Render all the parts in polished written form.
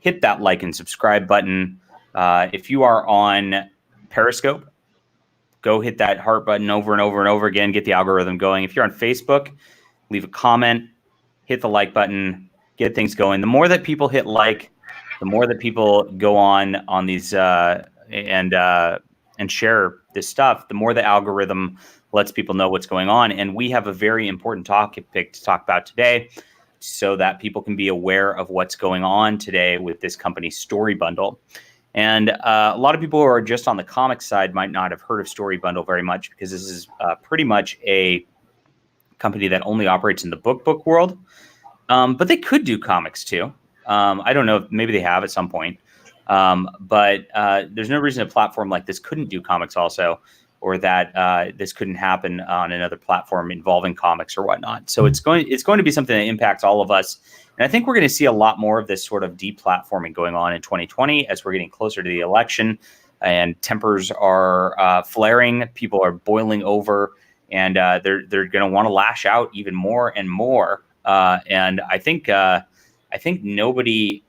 hit that like and subscribe button. If you are on Periscope, go hit that heart button over and over and over again. Get the algorithm going. If you're on Facebook, leave a comment, hit the like button, get things going. The more that people hit like, the more that people go on these and share this stuff, the more the algorithm lets people know what's going on. And we have a very important topic to talk about today, so that people can be aware of what's going on today with this company, StoryBundle. And a lot of people who are just on the comic side might not have heard of StoryBundle very much, because this is pretty much a company that only operates in the book world. But they could do comics too. I don't know, maybe they have at some point. But there's no reason a platform like this couldn't do comics also, or that this couldn't happen on another platform involving comics or whatnot. So it's going to be something that impacts all of us. And I think we're going to see a lot more of this sort of deplatforming going on in 2020 as we're getting closer to the election, and tempers are flaring, people are boiling over, and they're going to want to lash out even more and more. And I think nobody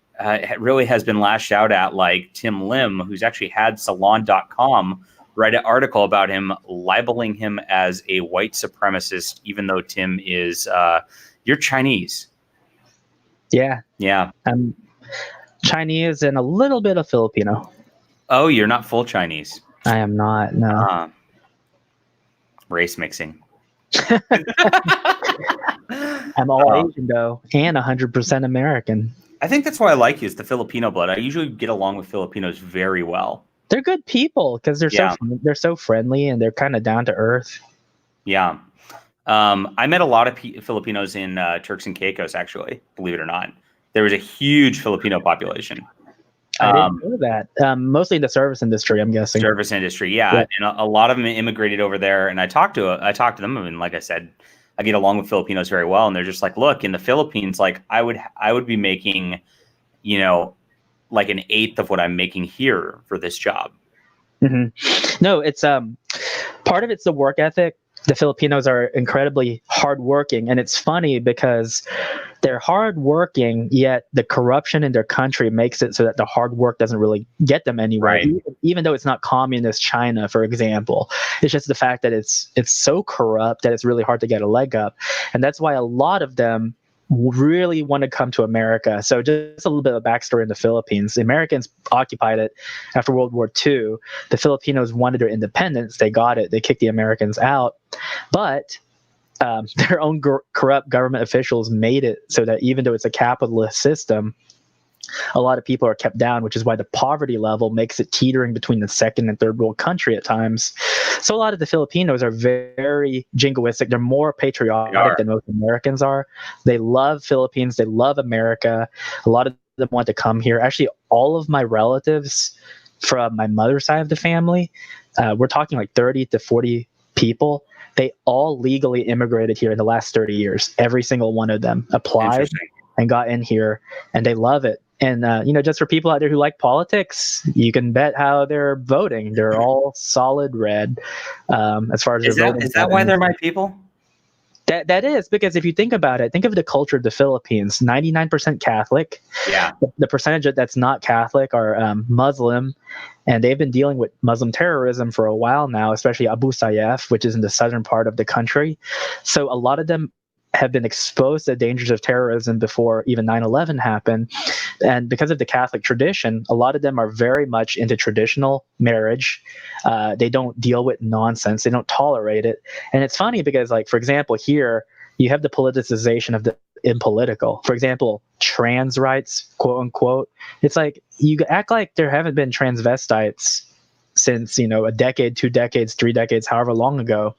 really has been lashed out at like Tim Lim, who's actually had Salon.com write an article about him, libeling him as a white supremacist, even though Tim is, you're Chinese. Yeah. Yeah. I'm Chinese and a little bit of Filipino. Oh, you're not full Chinese. I am not, no. Race mixing. I'm all Asian, though, and 100% American. I think that's why I like you, is the Filipino blood. I usually get along with Filipinos very well. They're good people because they're so friendly and they're kind of down to earth. Yeah. I met a lot of Filipinos in Turks and Caicos, actually, believe it or not. There was a huge Filipino population. I didn't know that. Mostly in the service industry, I'm guessing. Service industry, yeah. And a lot of them immigrated over there. And I talked to them, and like I said, I get along with Filipinos very well. And they're just like, look, in the Philippines, like I would be making, like an eighth of what I'm making here for this job. Mm-hmm. No, it's part of it's the work ethic. The Filipinos are incredibly hardworking, and it's funny because they're hardworking, yet the corruption in their country makes it so that the hard work doesn't really get them anywhere. Right. Even though it's not communist China, for example, it's just the fact that it's so corrupt that it's really hard to get a leg up, and that's why a lot of them really want to come to America. So just a little bit of backstory in the Philippines. The Americans occupied it after World War II. The Filipinos wanted their independence. They got it. They kicked the Americans out. But their own corrupt government officials made it so that even though it's a capitalist system, a lot of people are kept down, which is why the poverty level makes it teetering between the second and third world country at times. So a lot of the Filipinos are very jingoistic. They're more patriotic than most Americans are. They love Philippines. They love America. A lot of them want to come here. Actually, all of my relatives from my mother's side of the family, we're talking like 30 to 40 people. They all legally immigrated here in the last 30 years. Every single one of them applied and got in here, and they love it. And, just for people out there who like politics, you can bet how they're voting. They're all solid red as far as their voting. Is that why they're my people? That is, because if you think about it, think of the culture of the Philippines, 99% Catholic. Yeah. The percentage that's not Catholic are Muslim, and they've been dealing with Muslim terrorism for a while now, especially Abu Sayyaf, which is in the southern part of the country. So a lot of them have been exposed to the dangers of terrorism before even 9/11 happened. And because of the Catholic tradition, a lot of them are very much into traditional marriage. They don't deal with nonsense. They don't tolerate it. And it's funny because, like, for example, here you have the politicization of the impolitical. For example, trans rights, quote unquote. It's like you act like there haven't been transvestites since, a decade, 2 decades, 3 decades, however long ago.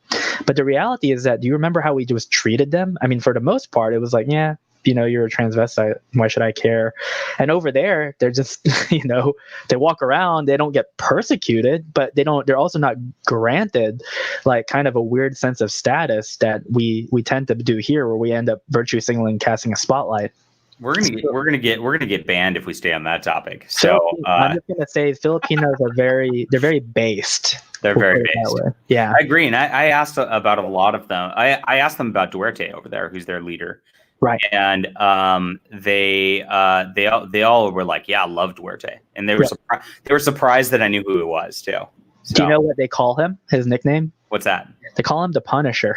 But the reality is that, do you remember how we just treated them? I mean, for the most part, it was like, yeah, you're a transvestite. Why should I care? And over there, they're just, they walk around, they don't get persecuted, but they're also not granted like kind of a weird sense of status that we tend to do here, where we end up virtue signaling, casting a spotlight. We're gonna get banned if we stay on that topic. So I'm just gonna say Filipinos are very based. They're very based. Yeah, I agree. And I asked about a lot of them. I asked them about Duarte over there, who's their leader, Right. And they all were like, yeah, I love Duarte, and they were surprised that I knew who it was too. So, do you know what they call him? His nickname? What's that? They call him the Punisher.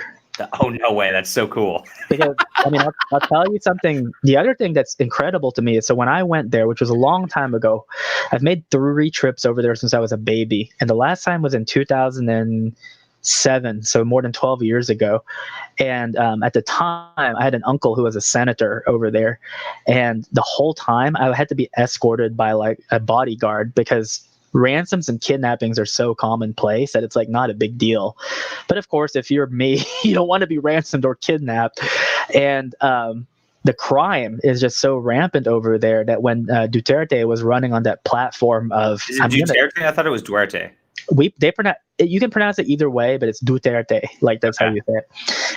Oh, no way! That's so cool. Because I mean, I'll tell you something. The other thing that's incredible to me is, so when I went there, which was a long time ago, I've made 3 trips over there since I was a baby, and the last time was in 2007, so more than 12 years ago. And at the time, I had an uncle who was a senator over there, and the whole time I had to be escorted by like a bodyguard because ransoms and kidnappings are so commonplace that it's like not a big deal. But of course, if you're me, you don't want to be ransomed or kidnapped. And the crime is just so rampant over there that when Duterte was running on that platform of, Is it Duterte? I thought it was Duarte. You can pronounce it either way, but it's Duterte. Like that's how you say it.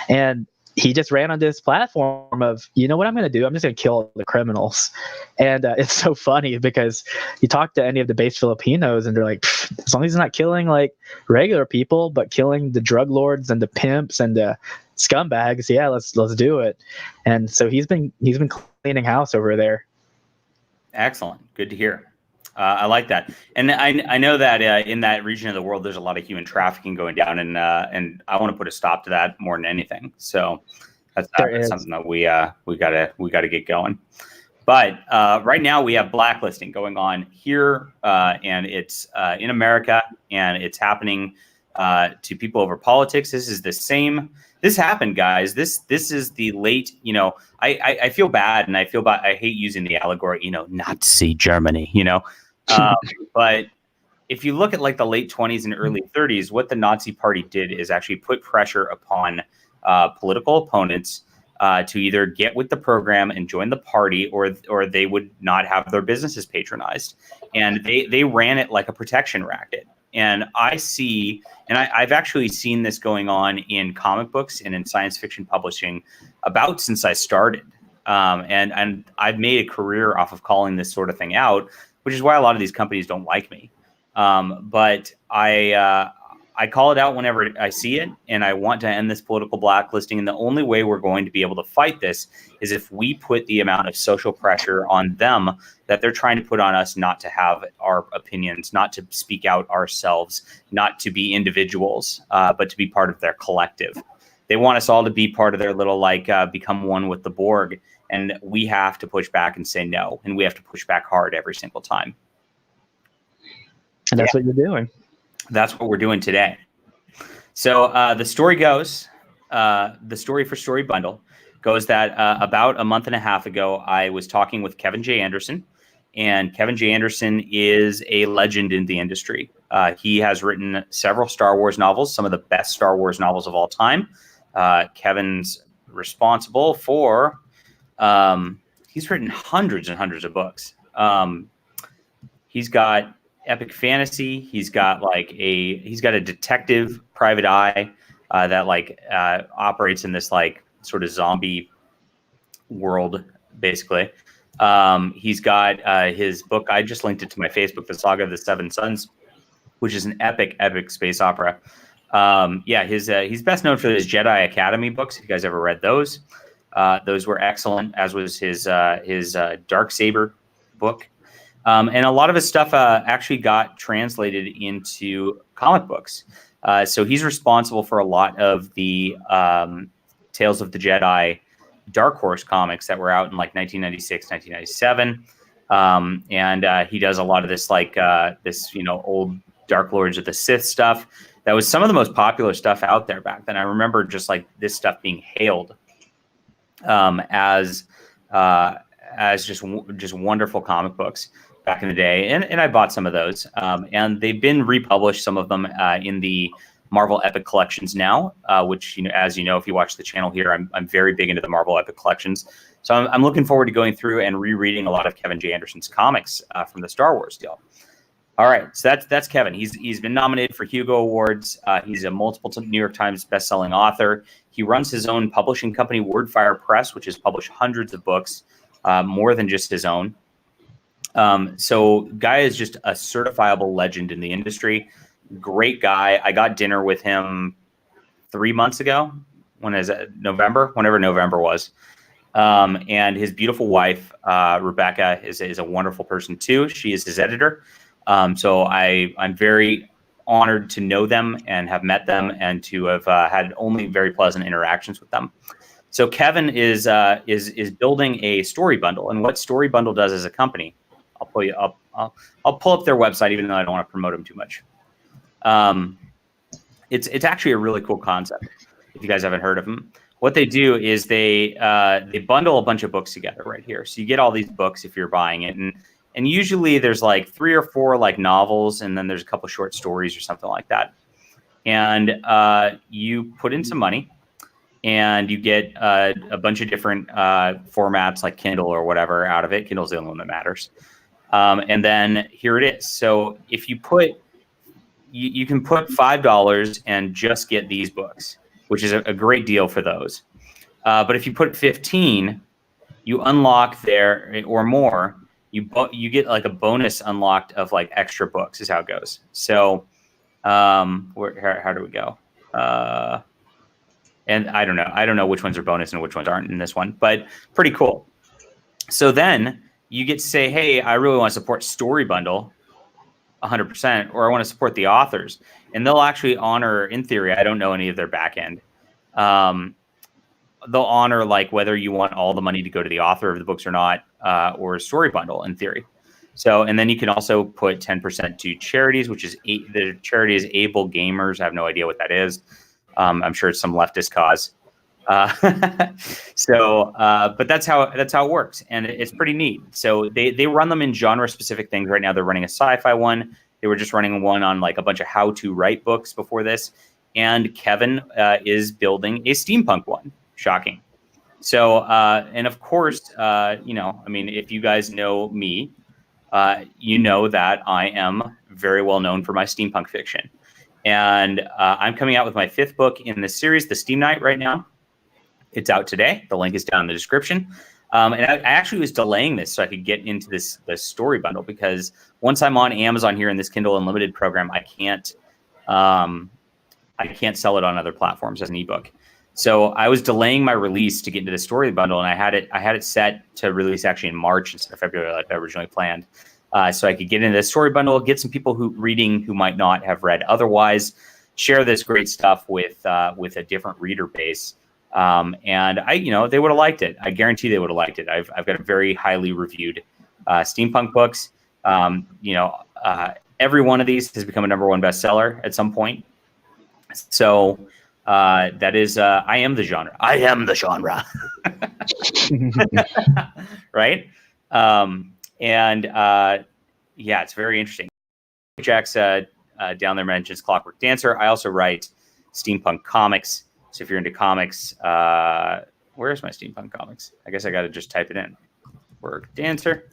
And he just ran on this platform of, you know what I'm going to do? I'm just going to kill the criminals. And it's so funny because you talk to any of the base Filipinos and they're like, as long as he's not killing like regular people, but killing the drug lords and the pimps and the scumbags, yeah, let's do it. And so he's been cleaning house over there. Excellent. Good to hear. I like that. And I know that in that region of the world, there's a lot of human trafficking going down, and I want to put a stop to that more than anything. So that's something that we gotta get going. But right now we have blacklisting going on here, and it's in America, and it's happening to people over politics. This happened, guys. This is the late, I feel bad, and I hate using the allegory, Nazi Germany, but if you look at like the late 20s and early 30s, what the Nazi Party did is actually put pressure upon political opponents to either get with the program and join the party, or they would not have their businesses patronized. And they ran it like a protection racket. And I've actually seen this going on in comic books and in science fiction publishing about since I started. And I've made a career off of calling this sort of thing out, which is why a lot of these companies don't like me. But I call it out whenever I see it, and I want to end this political blacklisting. And the only way we're going to be able to fight this is if we put the amount of social pressure on them that they're trying to put on us not to have our opinions, not to speak out ourselves, not to be individuals, but to be part of their collective. They want us all to be part of their little, become one with the Borg. And we have to push back and say no. And we have to push back hard every single time. And that's what you're doing. That's what we're doing today. So the story goes, the story for StoryBundle goes that about a month and a half ago, I was talking with Kevin J. Anderson. And Kevin J. Anderson is a legend in the industry. He has written several Star Wars novels, some of the best Star Wars novels of all time. Kevin's responsible for... he's written hundreds and hundreds of books. He's got epic fantasy. He's got a detective private eye that operates in this sort of zombie world, basically. He's got his book. I just linked it to my Facebook, The Saga of the Seven Sons, which is an epic space opera. He's best known for his Jedi Academy books. If you guys ever read those. Those were excellent, as was his Darksaber book. And a lot of his stuff actually got translated into comic books. So he's responsible for a lot of the Tales of the Jedi Dark Horse comics that were out in 1996, 1997. And he does a lot of this old Dark Lords of the Sith stuff. That was some of the most popular stuff out there back then. I remember just this stuff being hailed as just wonderful comic books back in the day, and I bought some of those, and they've been republished, some of them in the Marvel Epic Collections now, which as you know, if you watch the channel here, I'm very big into the Marvel Epic Collections, so I'm looking forward to going through and rereading a lot of Kevin J. Anderson's comics from the Star Wars deal. All right, so that's Kevin. He's been nominated for Hugo Awards. He's a multiple New York Times best-selling author. He runs his own publishing company, Wordfire Press, which has published hundreds of books, more than just his own. So guy is just a certifiable legend in the industry. Great guy. I got dinner with him 3 months ago. When is it? November? Whenever November was. And his beautiful wife, Rebecca, is a wonderful person too. She is his editor. So I'm very honored to know them and have met them and to have had only very pleasant interactions with them. So Kevin is building a StoryBundle, and what StoryBundle does as a company, I'll pull you up. I'll pull up their website, even though I don't want to promote them too much. It's actually a really cool concept. If you guys haven't heard of them, what they do is they bundle a bunch of books together right here. So you get all these books if you're buying it, and usually there's like 3 or 4 like novels, and then there's a couple short stories or something like that. And you put in some money, and you get a bunch of different formats like Kindle or whatever out of it. Kindle's the only one that matters. And then here it is. So if you put, you can put $5 and just get these books, which is a great deal for those. But if you put 15, you unlock there or more. You get like a bonus unlocked of like extra books is how it goes. So how do we go? And I don't know which ones are bonus and which ones aren't in this one, but pretty cool. So then you get to say, hey, I really want to support StoryBundle 100%, or I want to support the authors. And they'll actually honor, in theory, I don't know any of their back end. They'll honor like whether you want all the money to go to the author of the books or not, or StoryBundle in theory. So, and then you can also put 10% to charities, which is the charity is Able Gamers. I have no idea what that is. I'm sure it's some leftist cause. But that's how it works, and it's pretty neat. So they run them in genre specific things. Right now they're running a sci-fi one. They were just running one on like a bunch of how to write books before this. And Kevin is building a steampunk one. Shocking. So and of course, I mean, if you guys know me, you know that I am very well known for my steampunk fiction. And I'm coming out with my 5th book in this series, The Steam Knight, right now. It's out today. The link is down in the description. And I actually was delaying this so I could get into this StoryBundle, because once I'm on Amazon here in this Kindle Unlimited program, I can't sell it on other platforms as an ebook. So I was delaying my release to get into the StoryBundle, and I had it set to release actually in March instead of February like I originally planned. So I could get into the StoryBundle, get some people who might not have read otherwise, share this great stuff with a different reader base. And they would have liked it. I guarantee they would have liked it. I've got a very highly reviewed steampunk books. Every one of these has become a #1 bestseller at some point. So that is, I am the genre. I am the genre. Right? Yeah, it's very interesting. Jack's down there mentions Clockwork Dancer. I also write steampunk comics. So if you're into comics, where's my steampunk comics? I guess I got to just type it in. Clockwork Dancer.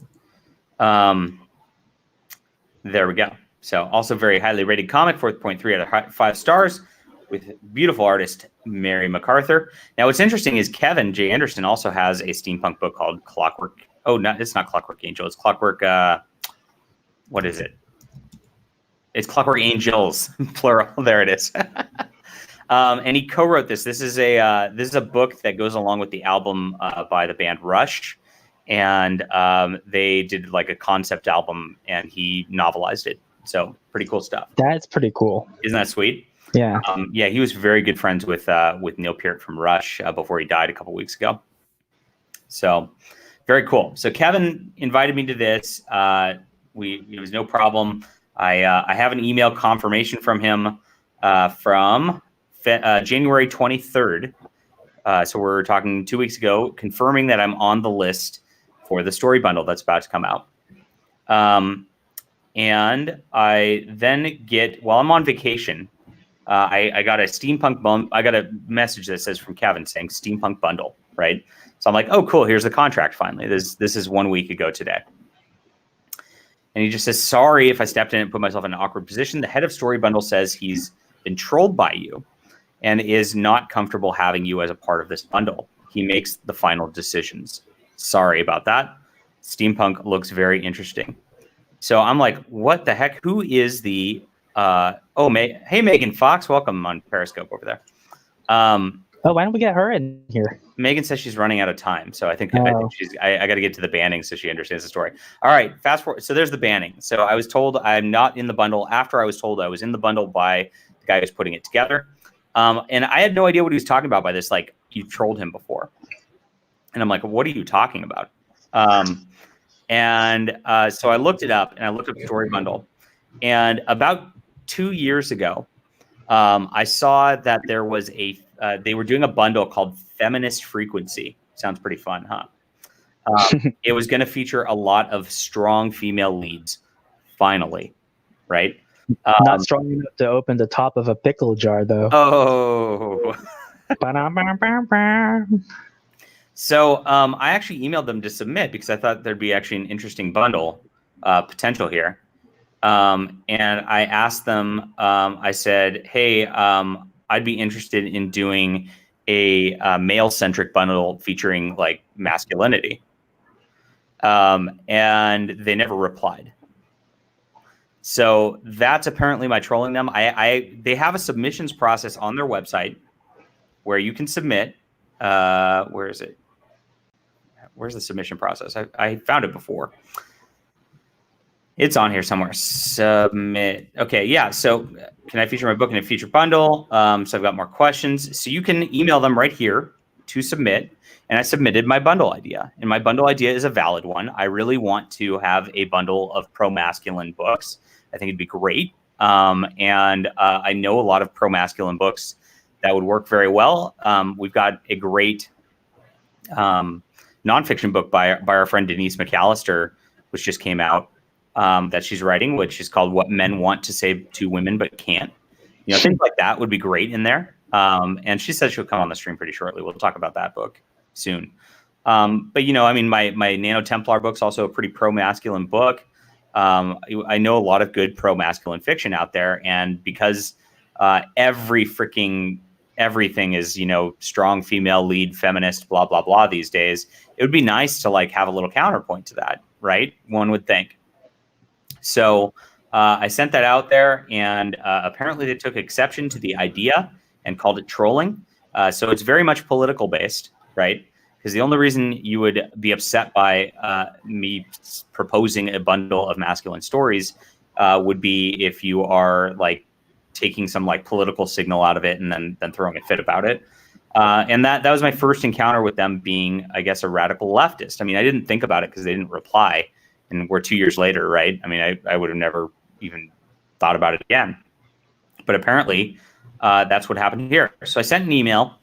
There we go. So also very highly rated comic, 4.3 out of 5 stars, with beautiful artist Mary MacArthur. Now, what's interesting is Kevin J. Anderson also has a steampunk book called Clockwork. Oh, no, it's not Clockwork Angel. It's Clockwork. What is it? It's Clockwork Angels, plural. There it is. And he co-wrote this. This is a book that goes along with the album by the band Rush, and they did like a concept album, and he novelized it. So pretty cool stuff. That's pretty cool. Isn't that sweet? Yeah. Yeah, he was very good friends with Neil Peart from Rush before he died a couple weeks ago. So very cool. So Kevin invited me to this. It was no problem. I have an email confirmation from him from January 23rd. So we're talking 2 weeks ago, confirming that I'm on the list for the StoryBundle that's about to come out. And I then while I'm on vacation, I got a steampunk I got a message that says from Kevin saying steampunk bundle, right? So I'm like, oh, cool. Here's the contract. Finally, this is 1 week ago today. And he just says, sorry if I stepped in and put myself in an awkward position. The head of StoryBundle says he's been trolled by you and is not comfortable having you as a part of this bundle. He makes the final decisions. Sorry about that. Steampunk looks very interesting. So I'm like, what the heck? Who is the hey, Megan Fox, welcome on Periscope over there. Oh, why don't we get her in here? Megan says she's running out of time, so I think Oh. she's. I got to get to the banning so she understands the story. All right, fast forward. So there's the banning. So I was told I'm not in the bundle after I was told I was in the bundle by the guy who's putting it together, and I had no idea what he was talking about by this. Like, you trolled him before, and I'm like, what are you talking about? So I looked it up, and I looked up StoryBundle, and about 2 years ago, I saw that there was they were doing a bundle called Feminist Frequency. Sounds pretty fun, huh? It was going to feature a lot of strong female leads, finally, right? Not strong enough to open the top of a pickle jar, though. Oh. So I actually emailed them to submit because I thought there'd be actually an interesting bundle potential here. And I asked them, I said, hey, I'd be interested in doing a male-centric bundle featuring like masculinity. And they never replied. So that's apparently my trolling them. They have a submissions process on their website where you can submit. Where is it? Where's the submission process? I found it before. It's on here somewhere. Submit. Okay, yeah. So can I feature my book in a feature bundle? So I've got more questions. So you can email them right here to submit. And I submitted my bundle idea. And my bundle idea is a valid one. I really want to have a bundle of pro-masculine books. I think it'd be great. I know a lot of pro-masculine books that would work very well. We've got a great nonfiction book by our friend Denise McAllister, which just came out, that she's writing, which is called What Men Want to Say to Women But Can't. You know, things like that would be great in there. And she says she'll come on the stream pretty shortly. We'll talk about that book soon. But, you know, I mean, my Nano Templar book's also a pretty pro-masculine book. I know a lot of good pro-masculine fiction out there. And because everything is, you know, strong female lead, feminist, blah, blah, blah these days, it would be nice to like have a little counterpoint to that, right? One would think. So I sent that out there, and apparently they took exception to the idea and called it trolling. So it's very much political based, right? Because the only reason you would be upset by me proposing a bundle of masculine stories would be if you are like taking some like political signal out of it and then throwing a fit about it. And that was my first encounter with them being, I guess, a radical leftist. I mean, I didn't think about it because they didn't reply. And we're 2 years later, right? I mean, I would have never even thought about it again. But apparently, that's what happened here. So I sent an email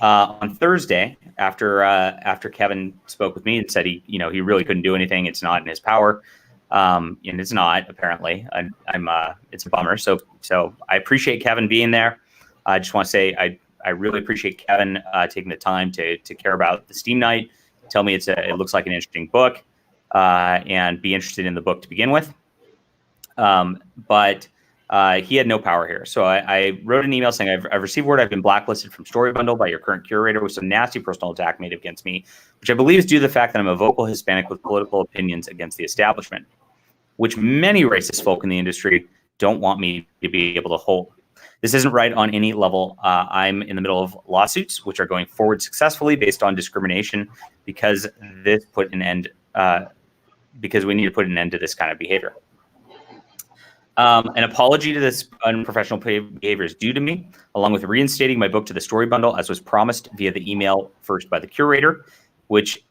on Thursday after Kevin spoke with me and said he really couldn't do anything. It's not in his power, and it's not apparently. It's a bummer. So I appreciate Kevin being there. I just want to say I really appreciate Kevin taking the time to care about the Steam Night. Tell me it looks like an interesting book. And be interested in the book to begin with. But he had no power here. So I wrote an email saying, I've received word I've been blacklisted from StoryBundle by your current curator with some nasty personal attack made against me, which I believe is due to the fact that I'm a vocal Hispanic with political opinions against the establishment, which many racist folk in the industry don't want me to be able to hold. This isn't right on any level. I'm in the middle of lawsuits, which are going forward successfully based on discrimination because because we need to put an end to this kind of behavior. An apology to this unprofessional behavior is due to me, along with reinstating my book to the StoryBundle as was promised via the email first by the curator, which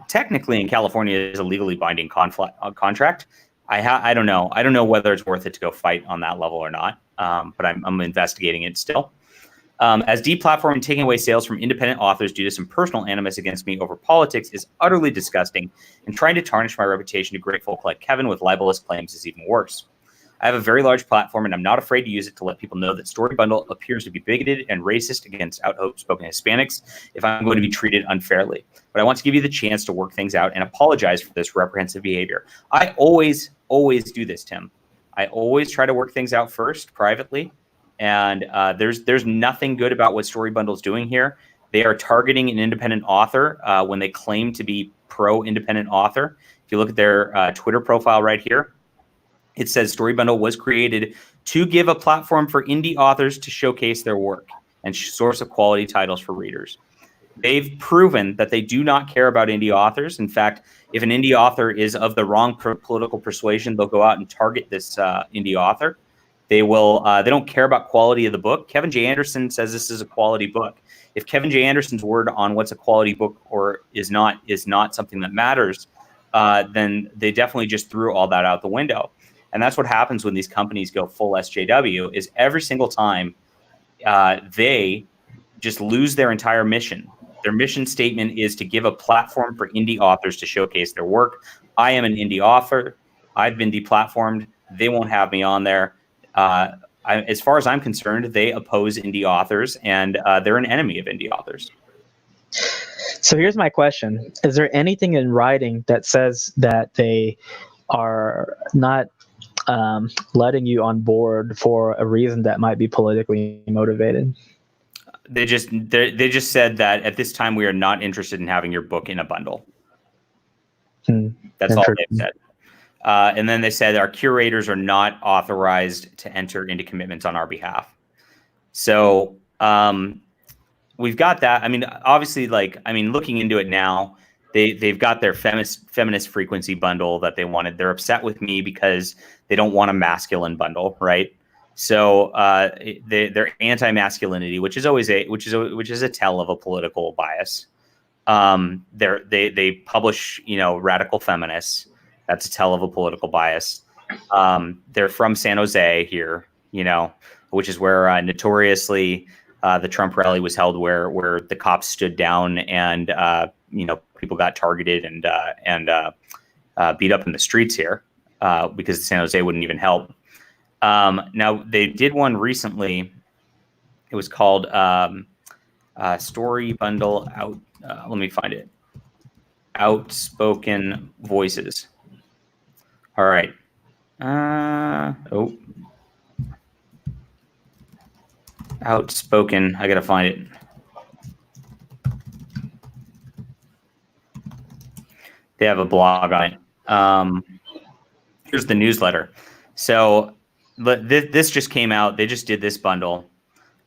technically in California is a legally binding contract. I don't know. I don't know whether it's worth it to go fight on that level or not, but I'm investigating it still. As Deplatformed taking away sales from independent authors due to some personal animus against me over politics is utterly disgusting, and trying to tarnish my reputation to great folk like Kevin with libelous claims is even worse. I have a very large platform, and I'm not afraid to use it to let people know that StoryBundle appears to be bigoted and racist against outspoken Hispanics if I'm going to be treated unfairly. But I want to give you the chance to work things out and apologize for this reprehensible behavior. I always do this, Tim. I always try to work things out first, privately. And there's nothing good about what StoryBundle is doing here. They are targeting an independent author when they claim to be pro-independent author. If you look at their Twitter profile right here, it says StoryBundle was created to give a platform for indie authors to showcase their work and source of quality titles for readers. They've proven that they do not care about indie authors. In fact, if an indie author is of the wrong political persuasion, they'll go out and target this indie author. They will. They don't care about quality of the book. Kevin J. Anderson says this is a quality book. If Kevin J. Anderson's word on what's a quality book or is not something that matters, then they definitely just threw all that out the window. And that's what happens when these companies go full SJW. Is every single time they just lose their entire mission. Their mission statement is to give a platform for indie authors to showcase their work. I am an indie author. I've been deplatformed. They won't have me on there. As far as I'm concerned, they oppose indie authors, and they're an enemy of indie authors. So here's my question. Is there anything in writing that says that they are not letting you on board for a reason that might be politically motivated? They just said that at this time we are not interested in having your book in a bundle. That's all they've said. And then they said our curators are not authorized to enter into commitments on our behalf. So we've got that. I mean, obviously, looking into it now, they've got their feminist frequency bundle that they wanted. They're upset with me because they don't want a masculine bundle, right? So they're anti-masculinity, which is a tell of a political bias. They publish, radical feminists. That's a tell of a political bias. They're from San Jose here, which is where notoriously the Trump rally was held, where the cops stood down and people got targeted and beat up in the streets here because San Jose wouldn't even help. Now they did one recently. It was called StoryBundle out. Let me find it. Outspoken Voices. All right. Outspoken. I gotta find it. They have a blog on it. Here's the newsletter. So this just came out. They just did this bundle.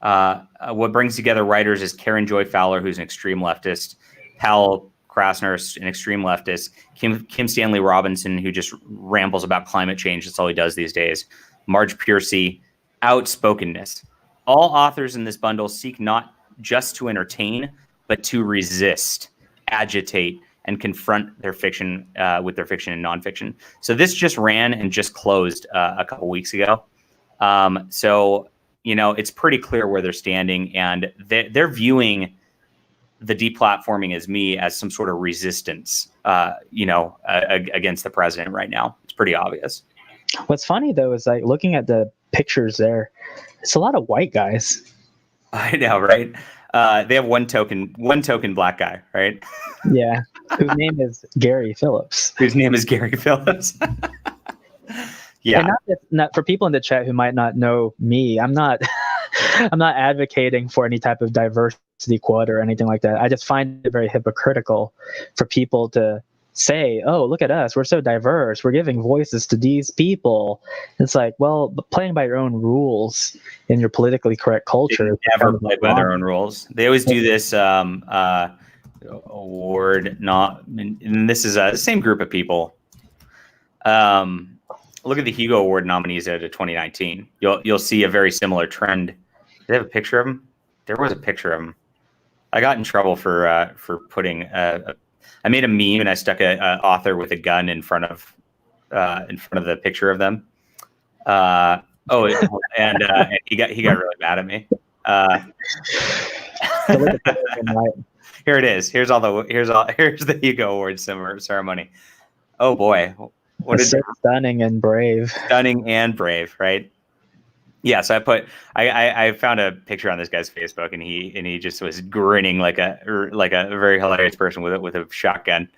What brings together writers is Karen Joy Fowler, who's an extreme leftist, Hal Krasner, an extreme leftist, Kim Stanley Robinson, who just rambles about climate change. That's all he does these days. Marge Piercy, outspokenness. All authors in this bundle seek not just to entertain, but to resist, agitate, and confront their fiction with their fiction and nonfiction. So this just ran and just closed a couple weeks ago. So it's pretty clear where they're standing, and they're viewing the deplatforming as some sort of resistance, against the president right now. It's pretty obvious. What's funny though is looking at the pictures there, it's a lot of white guys. I know, right? They have one token black guy, right? Yeah, whose name is Gary Phillips. Yeah. And not for people in the chat who might not know me, I'm not advocating for any type of diversity quota or anything like that. I just find it very hypocritical for people to say, "Oh, look at us, we're so diverse, we're giving voices to these people." It's like, well, playing by your own rules in your politically correct culture. They never play by their own rules. They always do this award, and this is the same group of people. Look at the Hugo Award nominees out of 2019. You'll see a very similar trend. Do they have a picture of him? There was a picture of him. I got in trouble for putting. I made a meme and I stuck a author with a gun in front of the picture of them. And he got really mad at me. Here it is. Here's the Hugo Awards ceremony. Oh boy. What is it? Stunning and brave, right? Yeah, so I found a picture on this guy's Facebook, and he just was grinning like a very hilarious person with a shotgun.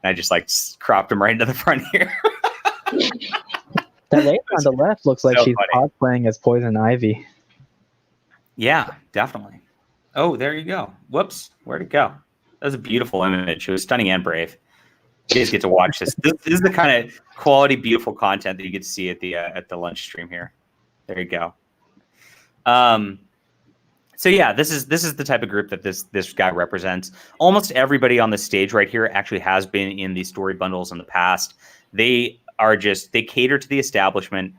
And I just cropped him right into the front here. That lady on the left looks like she's cosplaying as Poison Ivy. Yeah, definitely. Oh, there you go. Whoops, where'd it go? That was a beautiful image. It was stunning and brave. You guys get to watch this. This is the kind of quality, beautiful content that you get to see at the lunch stream here. There you go. So yeah, this is the type of group that this guy represents. Almost everybody on the stage right here actually has been in these story bundles in the past. They cater to the establishment.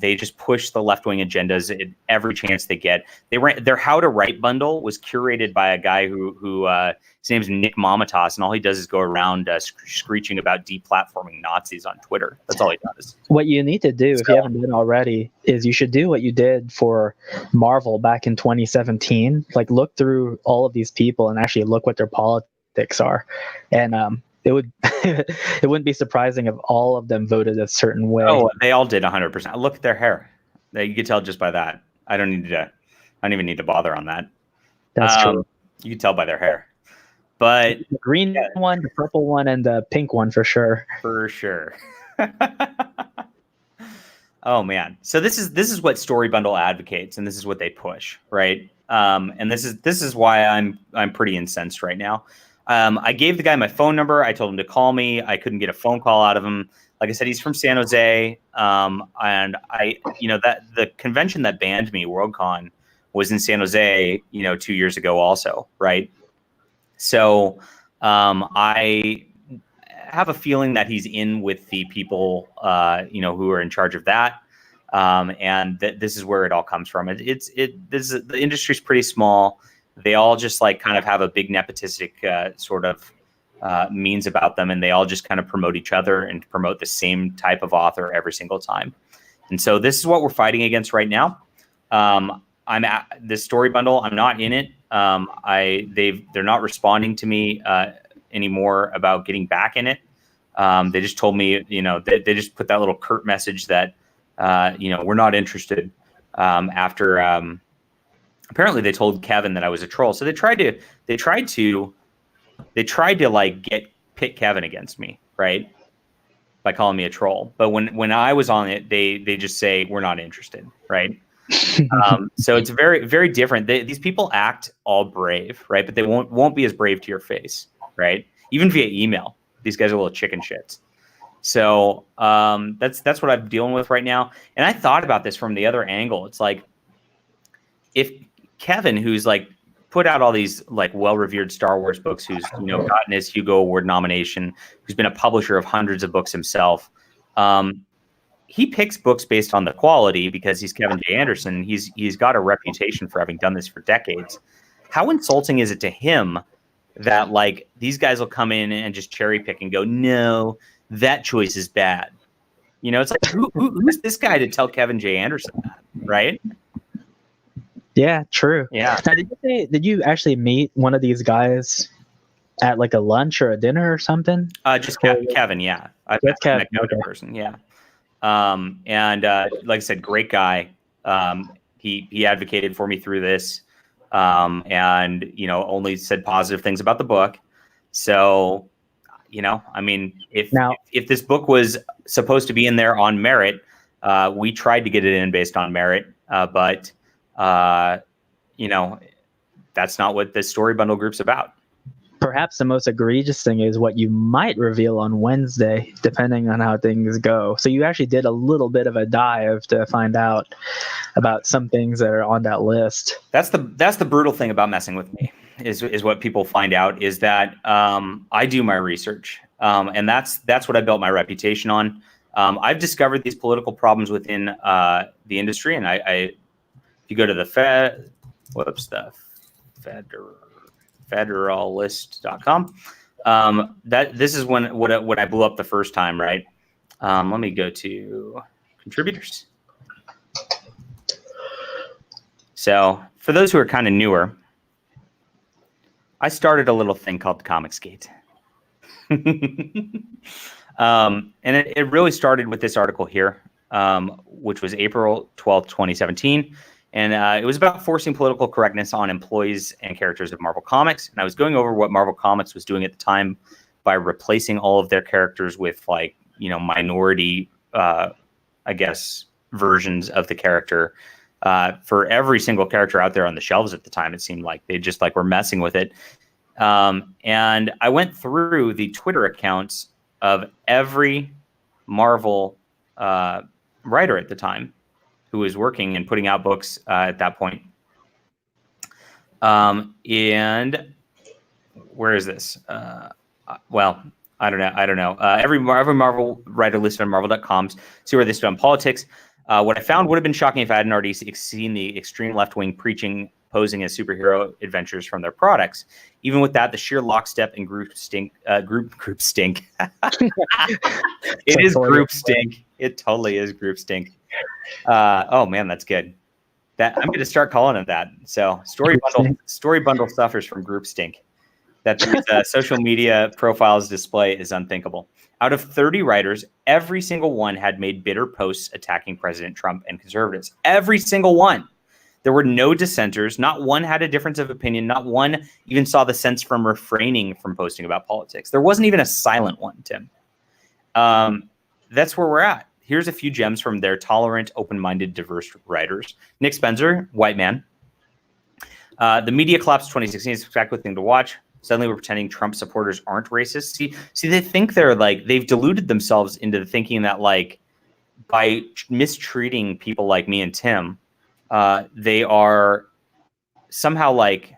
They just push the left-wing agendas at every chance they get. Their How to Write bundle was curated by a guy who his name's Nick Mamatas, and all he does is go around screeching about deplatforming Nazis on Twitter. That's all he does. What you need to do, if you haven't done already, is you should do what you did for Marvel back in 2017. Like, look through all of these people and actually look what their politics are, and it would it wouldn't be surprising if all of them voted a certain way. Oh, they all did 100%. Look at their hair. You can tell just by that. I don't even need to bother on that. That's true. You can tell by their hair. But the green one, the purple one, and the pink one for sure. For sure. Oh man. So this is what StoryBundle advocates, and this is what they push, right? And this is why I'm pretty incensed right now. I gave the guy my phone number. I told him to call me. I couldn't get a phone call out of him. Like I said, he's from San Jose. And that the convention that banned me, Worldcon, was in San Jose, 2 years ago also, right? So I have a feeling that he's in with the people, who are in charge of that. And this is where it all comes from. The industry's pretty small. They all just kind of have a big nepotistic sort of means about them, and they all just kind of promote each other and promote the same type of author every single time. And so this is what we're fighting against right now. I'm at this StoryBundle. I'm not in it. They're not responding to me anymore about getting back in it. They just told me, they just put that little curt message that, we're not interested. After apparently they told Kevin that I was a troll. So they tried to pit Kevin against me, right? By calling me a troll. But when I was on it, they just say we're not interested, right? So it's very, very different. These people act all brave, right? But they won't be as brave to your face, right? Even via email, these guys are little chicken shits. So that's what I'm dealing with right now. And I thought about this from the other angle. It's like, if Kevin, who's put out all these well-revered Star Wars books, who's gotten his Hugo Award nomination, who's been a publisher of hundreds of books himself, he picks books based on the quality because he's Kevin J. Anderson. He's got a reputation for having done this for decades. How insulting is it to him that these guys will come in and just cherry pick and go, no, that choice is bad? It's like, who's this guy to tell Kevin J. Anderson that, right? Yeah, true. Yeah. Now, did you actually meet one of these guys at a lunch or a dinner or something? Just Kevin, yeah. I've met Kevin in person, yeah. And like I said, great guy. He advocated for me through this, and only said positive things about the book. So, if this book was supposed to be in there on merit, we tried to get it in based on merit, but that's not what this StoryBundle group's about. Perhaps the most egregious thing is what you might reveal on Wednesday, depending on how things go. So you actually did a little bit of a dive to find out about some things that are on that list. That's the brutal thing about messing with me, is what people find out, is that I do my research, and that's what I built my reputation on. I've discovered these political problems within the industry, and if you go to the Federalist.com, this is what I blew up the first time, right? Let me go to contributors. So for those who are kind of newer, I started a little thing called Comicsgate. And it really started with this article here, which was April 12th, 2017. And it was about forcing political correctness on employees and characters of Marvel Comics. And I was going over what Marvel Comics was doing at the time by replacing all of their characters with minority, versions of the character. For every single character out there on the shelves at the time, it seemed like they just were messing with it. And I went through the Twitter accounts of every Marvel writer at the time who was working and putting out books at that point. And where is this? Well, I don't know. Every Marvel writer listed on Marvel.com. See where they stood on politics. What I found would have been shocking if I hadn't already seen the extreme left-wing preaching posing as superhero adventures from their products. Even with that, the sheer lockstep and group stink. Group stink. It is group stink. It totally is group stink. Oh man, that's good. That I'm going to start calling it that. So StoryBundle suffers from group stink. That these social media profiles display is unthinkable. Out of 30 writers, every single one had made bitter posts attacking President Trump and conservatives. Every single one. There were no dissenters. Not one had a difference of opinion. Not one even saw the sense from refraining from posting about politics. There wasn't even a silent one, Tim. That's where we're at. Here's a few gems from their tolerant, open-minded, diverse writers. Nick Spencer, white man. The media collapse 2016 is exactly the thing to watch. Suddenly we're pretending Trump supporters aren't racist. See, they think they've deluded themselves into thinking that like by mistreating people like me and Tim, they are somehow like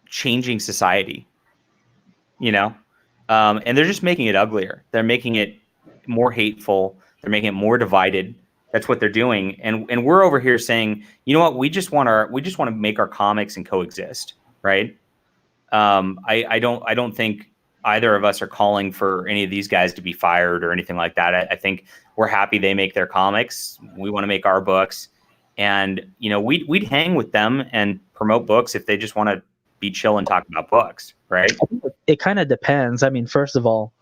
changing society, you know? And they're just making it uglier. They're making it more hateful. They're making it more divided. That's what they're doing. And we're over here saying, you know what? We just want to make our comics and coexist, right? I don't think either of us are calling for any of these guys to be fired or anything like that. I think we're happy they make their comics. We want to make our books, and you know, we'd hang with them and promote books if they just want to be chill and talk about books, right? It kind of depends. I mean, first of all,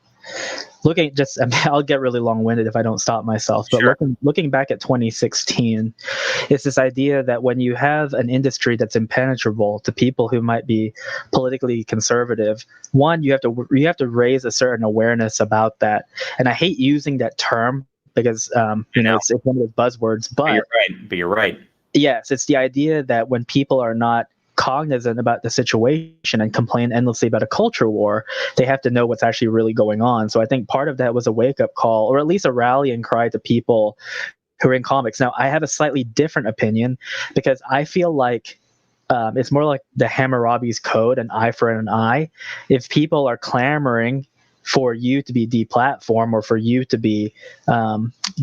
I'll get really long-winded if I don't stop myself. But sure. looking back at 2016, it's this idea that when you have an industry that's impenetrable to people who might be politically conservative, one, you have to raise a certain awareness about that. And I hate using that term because it's one of those buzzwords. But you're right. Yes, it's the idea that when people are not cognizant about the situation and complain endlessly about a culture war, they have to know what's actually really going on. So I think part of that was a wake-up call, or at least a rallying cry to people who are in comics. Now, I have a slightly different opinion because I feel like it's more like the Hammurabi's code, an eye for an eye. If people are clamoring for you to be deplatformed or for you to be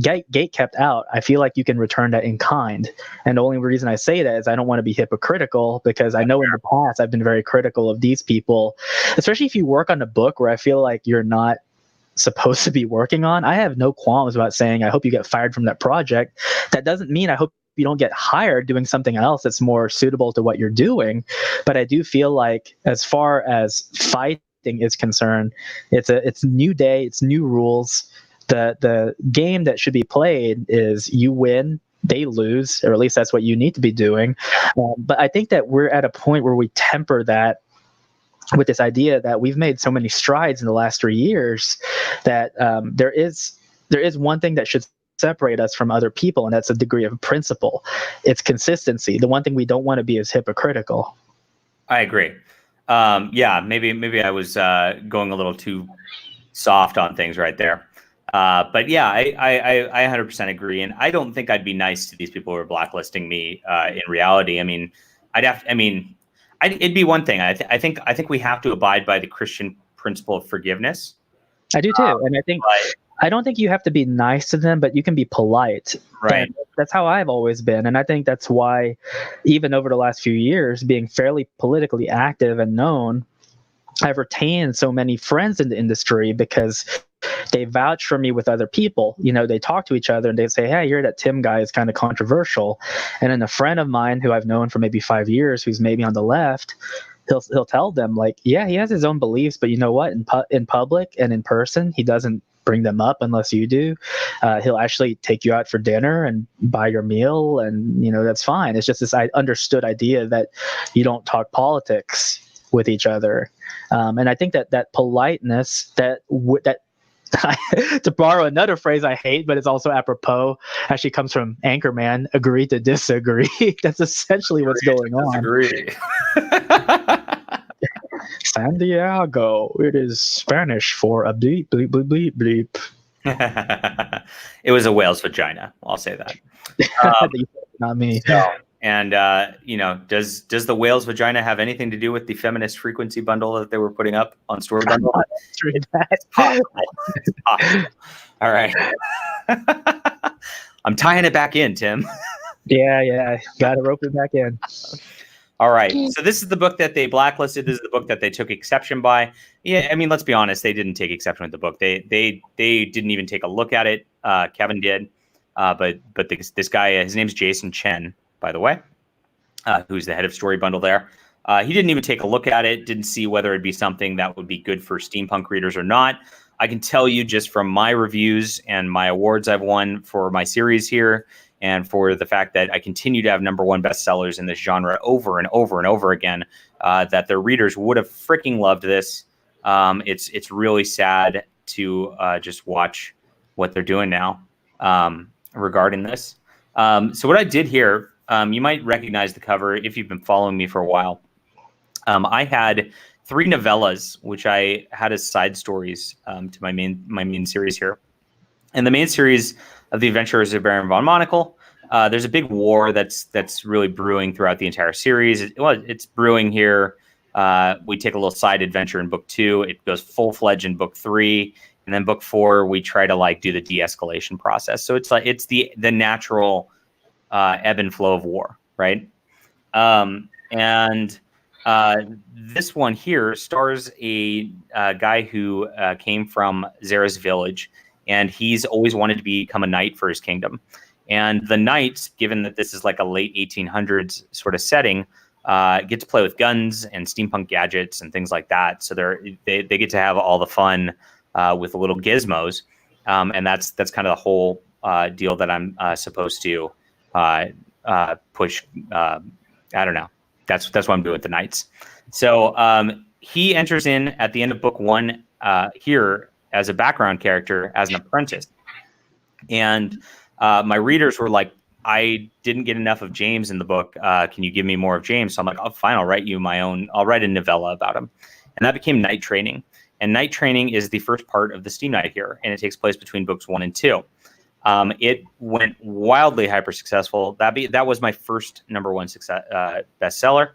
gate kept out, I feel like you can return that in kind. And the only reason I say that is I don't want to be hypocritical, because I know in the past I've been very critical of these people, especially if you work on a book where I feel like you're not supposed to be working on. I have no qualms about saying I hope you get fired from that project. That doesn't mean I hope you don't get hired doing something else that's more suitable to what you're doing. But I do feel like as far as fighting is concerned, it's a new day, it's new rules. The game that should be played is you win, they lose, or at least that's what you need to be doing. But I think that we're at a point where we temper that with this idea that we've made so many strides in the last 3 years that there is one thing that should separate us from other people, and that's a degree of principle. It's consistency. The one thing we don't want to be is hypocritical. I agree. Maybe I was going a little too soft on things right there. But yeah, I 100% agree. And I don't think I'd be nice to these people who are blacklisting me in reality. I mean, it'd be one thing. I think we have to abide by the Christian principle of forgiveness. I do too. And I don't think you have to be nice to them, but you can be polite. Right. That's how I've always been. And I think that's why, even over the last few years, being fairly politically active and known, I've retained so many friends in the industry because they vouch for me with other people. You know, they talk to each other and they say, hey, I hear that Tim guy is kind of controversial. And then a friend of mine who I've known for maybe 5 years, who's maybe on the left, he'll tell them, like, yeah, he has his own beliefs, but you know what? In public and in person, he doesn't bring them up unless you do. He'll actually take you out for dinner and buy your meal, and you know, that's fine. It's just this understood idea that you don't talk politics with each other. And I think that politeness, that to borrow another phrase I hate, but it's also apropos, actually comes from Anchorman, agree to disagree. That's essentially what's going on. Disagree. San Diego. It is Spanish for a bleep, bleep, bleep, bleep, bleep. It was a whale's vagina. I'll say that. Not me. So, And does the whale's vagina have anything to do with the feminist frequency bundle that they were putting up on StoryBundle? Let's read that. It's possible. All right. I'm tying it back in, Tim. Yeah. Got to rope it back in. All right. So this is the book that they blacklisted. This is the book that they took exception by. Yeah, I mean, let's be honest. They didn't take exception with the book. They didn't even take a look at it. Kevin did. But this guy, his name's Jason Chen, by the way, who's the head of StoryBundle there. He didn't even take a look at it. Didn't see whether it'd be something that would be good for steampunk readers or not. I can tell you just from my reviews and my awards I've won for my series here, and for the fact that I continue to have #1 bestsellers in this genre over and over and over again, that their readers would have freaking loved this. It's really sad to just watch what they're doing now regarding this. So what I did here, you might recognize the cover if you've been following me for a while. I had 3 novellas, which I had as side stories to my main series here. And the main series of The Adventures of Baron von Monocle, there's a big war that's really brewing throughout the entire series. It's brewing here. We take a little side adventure in book 2. It goes full-fledged in book 3. And then book 4, we try to do the de-escalation process. So it's the natural ebb and flow of war, right? This one here stars a guy who came from Zara's village, and he's always wanted to become a knight for his kingdom. And the knights, given that this is like a late 1800s sort of setting, get to play with guns and steampunk gadgets and things like that. So they get to have all the fun with little gizmos, and that's kind of the whole deal that I'm supposed to push. I don't know. That's what I'm doing with the knights. So he enters in at the end of book 1 here as a background character, as an apprentice. And my readers were like, I didn't get enough of James in the book. Can you give me more of James? So I'm like, oh, fine, I'll write you my own. I'll write a novella about him. And that became Knight Training. And Knight Training is the first part of the Steam Knight here, and it takes place between books 1 and 2. It went wildly hyper successful. That was my first #1 success bestseller.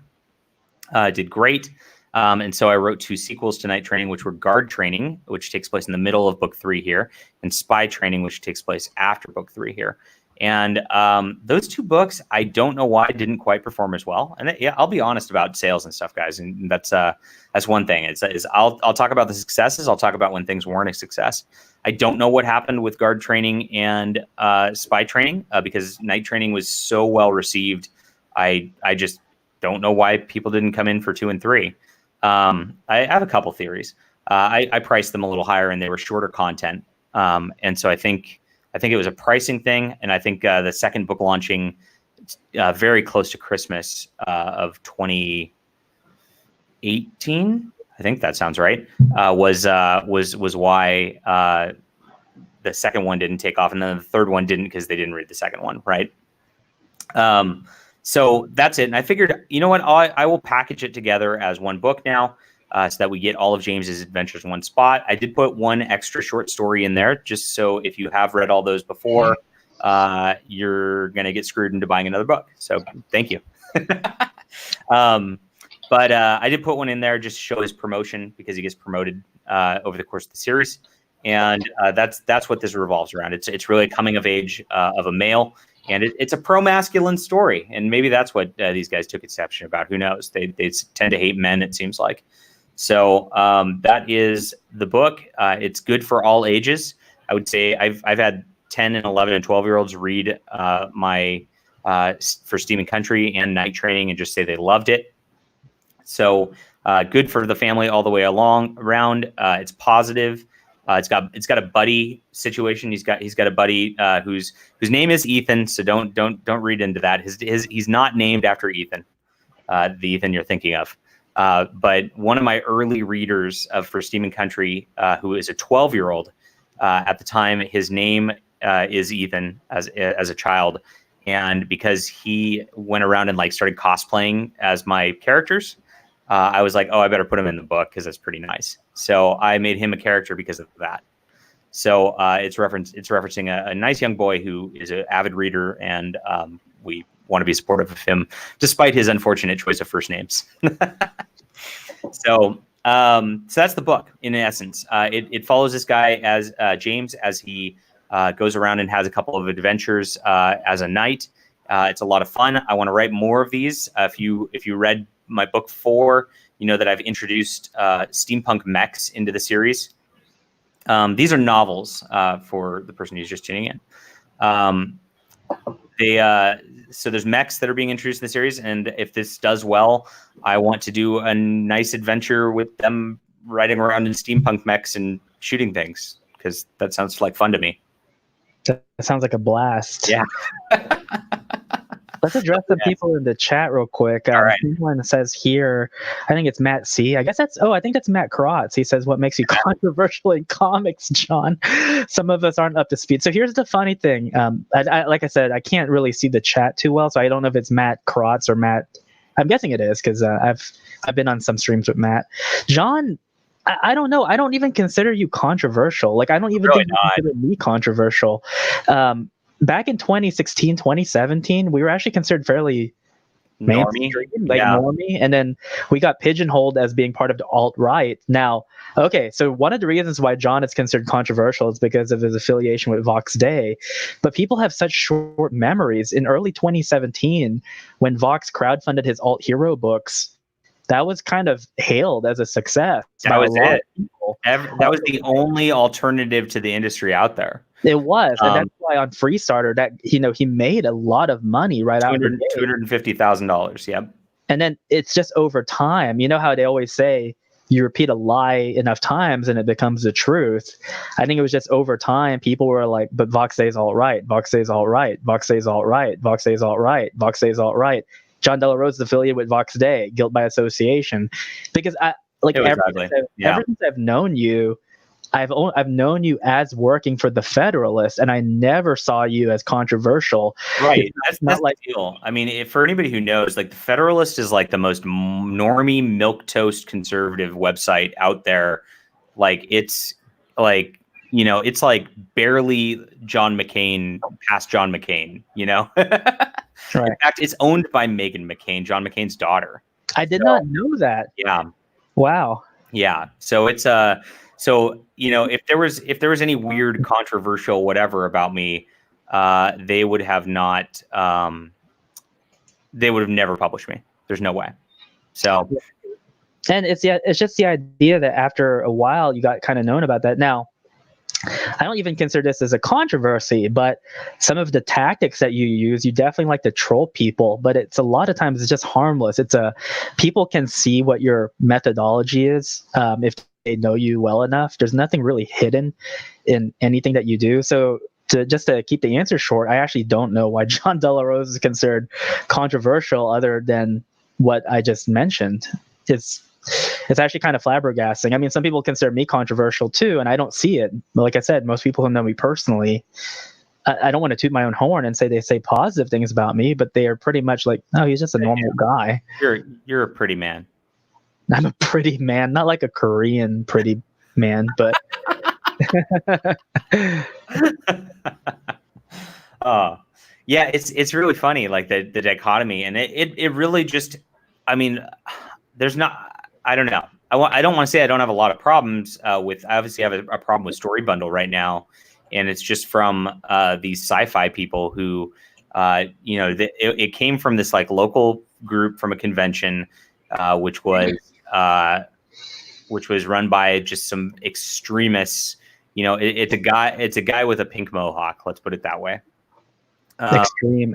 Did great. And so I wrote 2 sequels to Knight Training, which were Guard Training, which takes place in the middle of book 3 here, and Spy Training, which takes place after book 3 here. And those 2 books, I don't know why, didn't quite perform as well. And yeah, I'll be honest about sales and stuff, guys. And that's one thing. Is I'll talk about the successes. I'll talk about when things weren't a success. I don't know what happened with Guard Training and Spy Training because Knight Training was so well received. I just don't know why people didn't come in for 2 and 3. I have a couple theories. I priced them a little higher, and they were shorter content. And so I think it was a pricing thing, and I think the second book launching very close to Christmas of 2018. I think that sounds right. Was why the second one didn't take off, and then the third one didn't because they didn't read the second one, right? So that's it. And I figured, you know what? I will package it together as one book now, so that we get all of James's adventures in one spot. I did put 1 extra short story in there, just so if you have read all those before, you're going to get screwed into buying another book. So thank you. But I did put 1 in there just to show his promotion, because he gets promoted over the course of the series. And that's what this revolves around. It's really a coming of age of a male. And it's a pro-masculine story. And maybe that's what these guys took exception about. Who knows? They tend to hate men, it seems like. So that is the book. It's good for all ages. I would say I've had 10 and 11 and 12-year-olds read my For Steam and Country and Knight Training and just say they loved it. So good for the family all the way around. It's positive. It's got a buddy situation. He's got a buddy whose name is Ethan. So don't read into that. He's not named after Ethan, the Ethan you're thinking of. But one of my early readers of For Steam and Country, who is a 12-year-old at the time, his name is Ethan as a child, and because he went around and started cosplaying as my characters. I was like, oh, I better put him in the book because that's pretty nice. So I made him a character because of that. So it's referencing a nice young boy who is an avid reader, and we want to be supportive of him, despite his unfortunate choice of first names. So that's the book in essence. It follows this guy as James as he goes around and has a couple of adventures as a knight. It's a lot of fun. I want to write more of these. If you read my book 4, you know that I've introduced steampunk mechs into the series. These are novels for the person who's just tuning in. So there's mechs that are being introduced in the series, and if this does well, I want to do a nice adventure with them riding around in steampunk mechs and shooting things, because that sounds like fun to me. That sounds like a blast. Yeah. Let's address the people in the chat real quick. All right. Someone says here, I think it's Matt C. I think that's Matt Krotz. He says, what makes you controversial in comics, John? Some of us aren't up to speed. So here's the funny thing. Like I said, I can't really see the chat too well, so I don't know if it's Matt Krotz or Matt. I'm guessing it is, because I've been on some streams with Matt. John, I don't know. I don't even consider you controversial. Like, I don't even think you consider me controversial. Back in 2016, 2017, we were actually considered fairly mainstream, normie, and then we got pigeonholed as being part of the alt-right. Now, okay, so one of the reasons why John is considered controversial is because of his affiliation with Vox Day, but people have such short memories. In early 2017, when Vox crowdfunded his alt-hero books, that was kind of hailed as a success. That was it. That was the only alternative to the industry out there. It was, and that's why on Freestarter that he made a lot of money right out of the gate. $250,000. Yep. And then it's just over time. You know how they always say you repeat a lie enough times and it becomes the truth. I think it was just over time people were like, but Vox Day's all right. Vox Day's all right. Vox Day's all right. Vox Day's all right. Vox Day's all right. John Della Rose is affiliated with Vox Day, guilt by association, because ever since I've known you, I've known you as working for the Federalist, and I never saw you as controversial. Right. That's not like the deal. I mean, for anybody who knows, like, the Federalist is like the most normie milquetoast conservative website out there. Like, it's like, it's like barely John McCain past John McCain, Right. In fact, it's owned by Meghan McCain, John McCain's daughter. I did not know that. Yeah. Wow. Yeah. So it's if there was any weird, controversial whatever about me, they would have not. They would have never published me. There's no way. So, and it's just the idea that after a while you got kind of known about that. Now, I don't even consider this as a controversy, but some of the tactics that you use, you definitely like to troll people, but it's a lot of times it's just harmless. People can see what your methodology is if they know you well enough. There's nothing really hidden in anything that you do. So to keep the answer short, I actually don't know why John Della Rose is considered controversial other than what I just mentioned. It's actually kind of flabbergasting. I mean, some people consider me controversial too, and I don't see it. But like I said, most people who know me personally, I don't want to toot my own horn and say they say positive things about me, but they are pretty much like, no, he's just a normal guy. You're a pretty man. I'm a pretty man, not like a Korean pretty man, but yeah, it's really funny, like the dichotomy, and it really just, I mean, there's not, I don't know. I don't want to say I don't have a lot of problems with. I obviously have a problem with StoryBundle right now, and it's just from these sci-fi people who, it came from this like local group from a convention, which was run by just some extremists. It's a guy with a pink mohawk. Let's put it that way. Extreme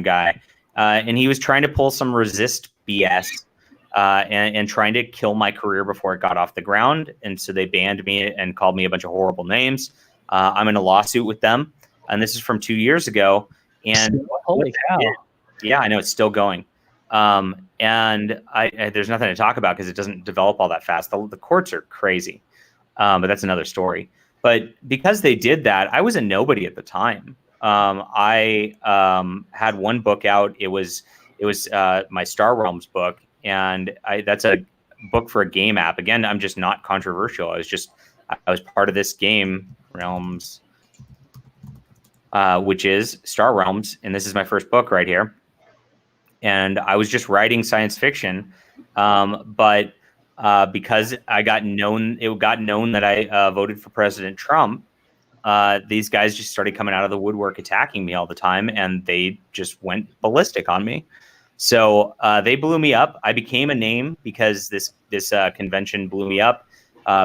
guy, and he was trying to pull some resist BS. And trying to kill my career before it got off the ground. And so they banned me and called me a bunch of horrible names. I'm in a lawsuit with them. And this is from 2 years ago. And holy cow. Yeah, I know, it's still going. And there's nothing to talk about because it doesn't develop all that fast. The courts are crazy. But that's another story. But because they did that, I was a nobody at the time. I had one book out. It was my Star Realms book. And that's a book for a game app. Again, I'm just not controversial. I was part of this game, Realms. which is Star Realms, and this is my first book right here. And I was just writing science fiction, but because it got known that I voted for President Trump. These guys just started coming out of the woodwork attacking me all the time, and they just went ballistic on me. So they blew me up. I became a name because this convention blew me up.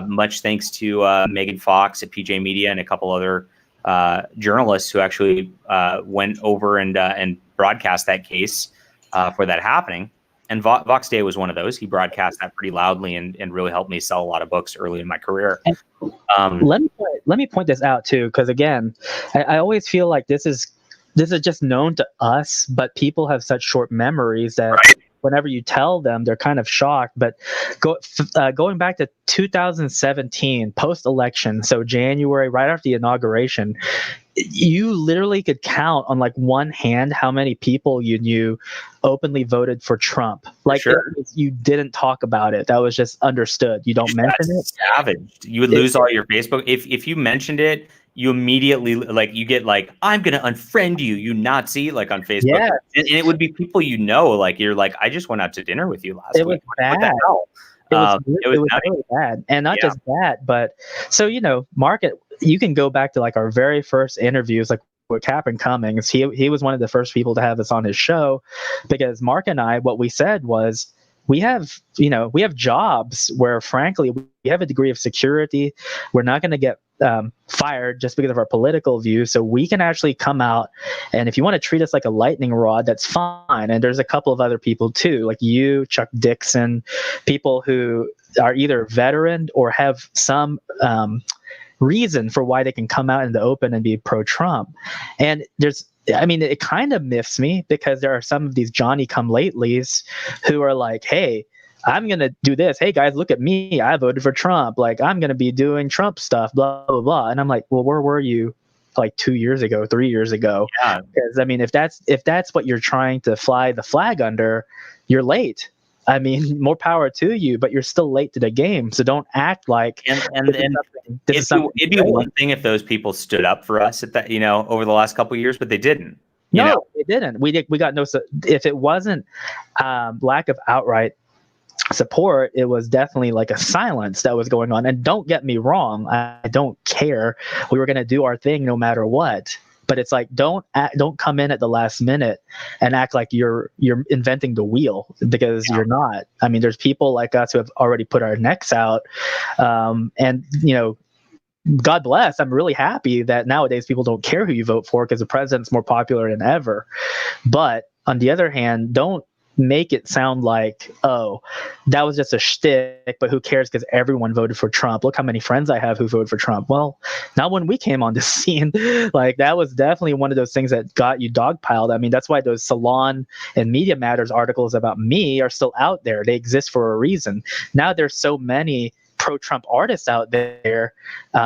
Much thanks to Megan Fox at PJ Media and a couple other journalists who actually went over and broadcast that case for that happening. And Vox Day was one of those. He broadcast that pretty loudly and really helped me sell a lot of books early in my career. Let me point this out too, because again, I always feel like this is just known to us, but people have such short memories that whenever you tell them, they're kind of shocked. But going back to 2017, post-election, so January, right after the inauguration, you literally could count on like one hand how many people you knew openly voted for Trump. Like you didn't talk about it. That was just understood. You don't mention it. Savage. You would lose all your Facebook. If you mentioned it, you immediately you get I'm gonna unfriend you, you Nazi, like on Facebook. Yeah. And it would be people like you're like, I just went out to dinner with you last week. It was bad. What the hell? It was really bad. And not just that, but so Mark, you can go back to like our very first interviews, like with Captain Cummings. He was one of the first people to have us on his show, because Mark and I, what we said was, we have jobs where frankly we have a degree of security. We're not going to get fired just because of our political views. So we can actually come out, and if you want to treat us like a lightning rod, that's fine. And there's a couple of other people too, like you, Chuck Dixon, people who are either veteran or have some reason for why they can come out in the open and be pro-Trump. And it kind of miffs me, because there are some of these Johnny-come-latelys who are like, hey, I'm going to do this. Hey, guys, look at me. I voted for Trump. Like, I'm going to be doing Trump stuff, blah, blah, blah. And I'm like, well, where were you like 2 years ago, 3 years ago? Yeah. Because, if that's what you're trying to fly the flag under, you're late. More power to you, but you're still late to the game. So don't act like. It'd be one thing if those people stood up for us at that, over the last couple of years, but they didn't. No, they didn't. We got no. If it wasn't lack of outright support, it was definitely like a silence that was going on. And don't get me wrong, I don't care. We were going to do our thing no matter what. But it's like, don't come in at the last minute and act like you're inventing the wheel, because you're not. There's people like us who have already put our necks out, and God bless. I'm really happy that nowadays people don't care who you vote for, because the president's more popular than ever. But on the other hand, don't make it sound like, oh, that was just a shtick, but who cares because everyone voted for Trump. Look how many friends I have who voted for Trump. Well, not when we came on the scene. Like, that was definitely one of those things that got you dogpiled. That's why those Salon and Media Matters articles about me are still out there. They exist for a reason. Now there's so many pro-Trump artists out there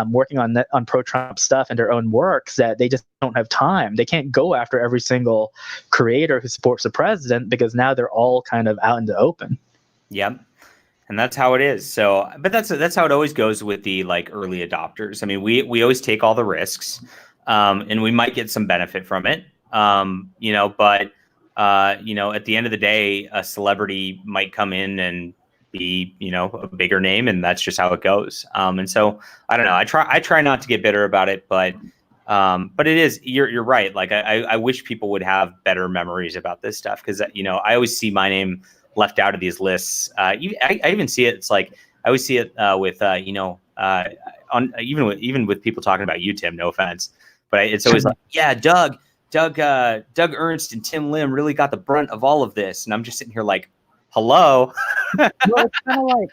working on pro-Trump stuff and their own works that they just don't have time. They can't go after every single creator who supports the president, because now they're all kind of out in the open. Yep. And that's how it is. So, but that's how it always goes with the early adopters. We always take all the risks, and we might get some benefit from it. But at the end of the day, a celebrity might come in and be, a bigger name, and that's just how it goes. And so I don't know. I try not to get bitter about it, but it is, you're right. Like, I wish people would have better memories about this stuff, because I always see my name left out of these lists. I even see it. It's like, I always see it with even with people talking about you, Tim. No offense, but it's always like, yeah, Doug Ernst and Tim Lim really got the brunt of all of this, and I'm just sitting here like, hello. Well, it's kind of like,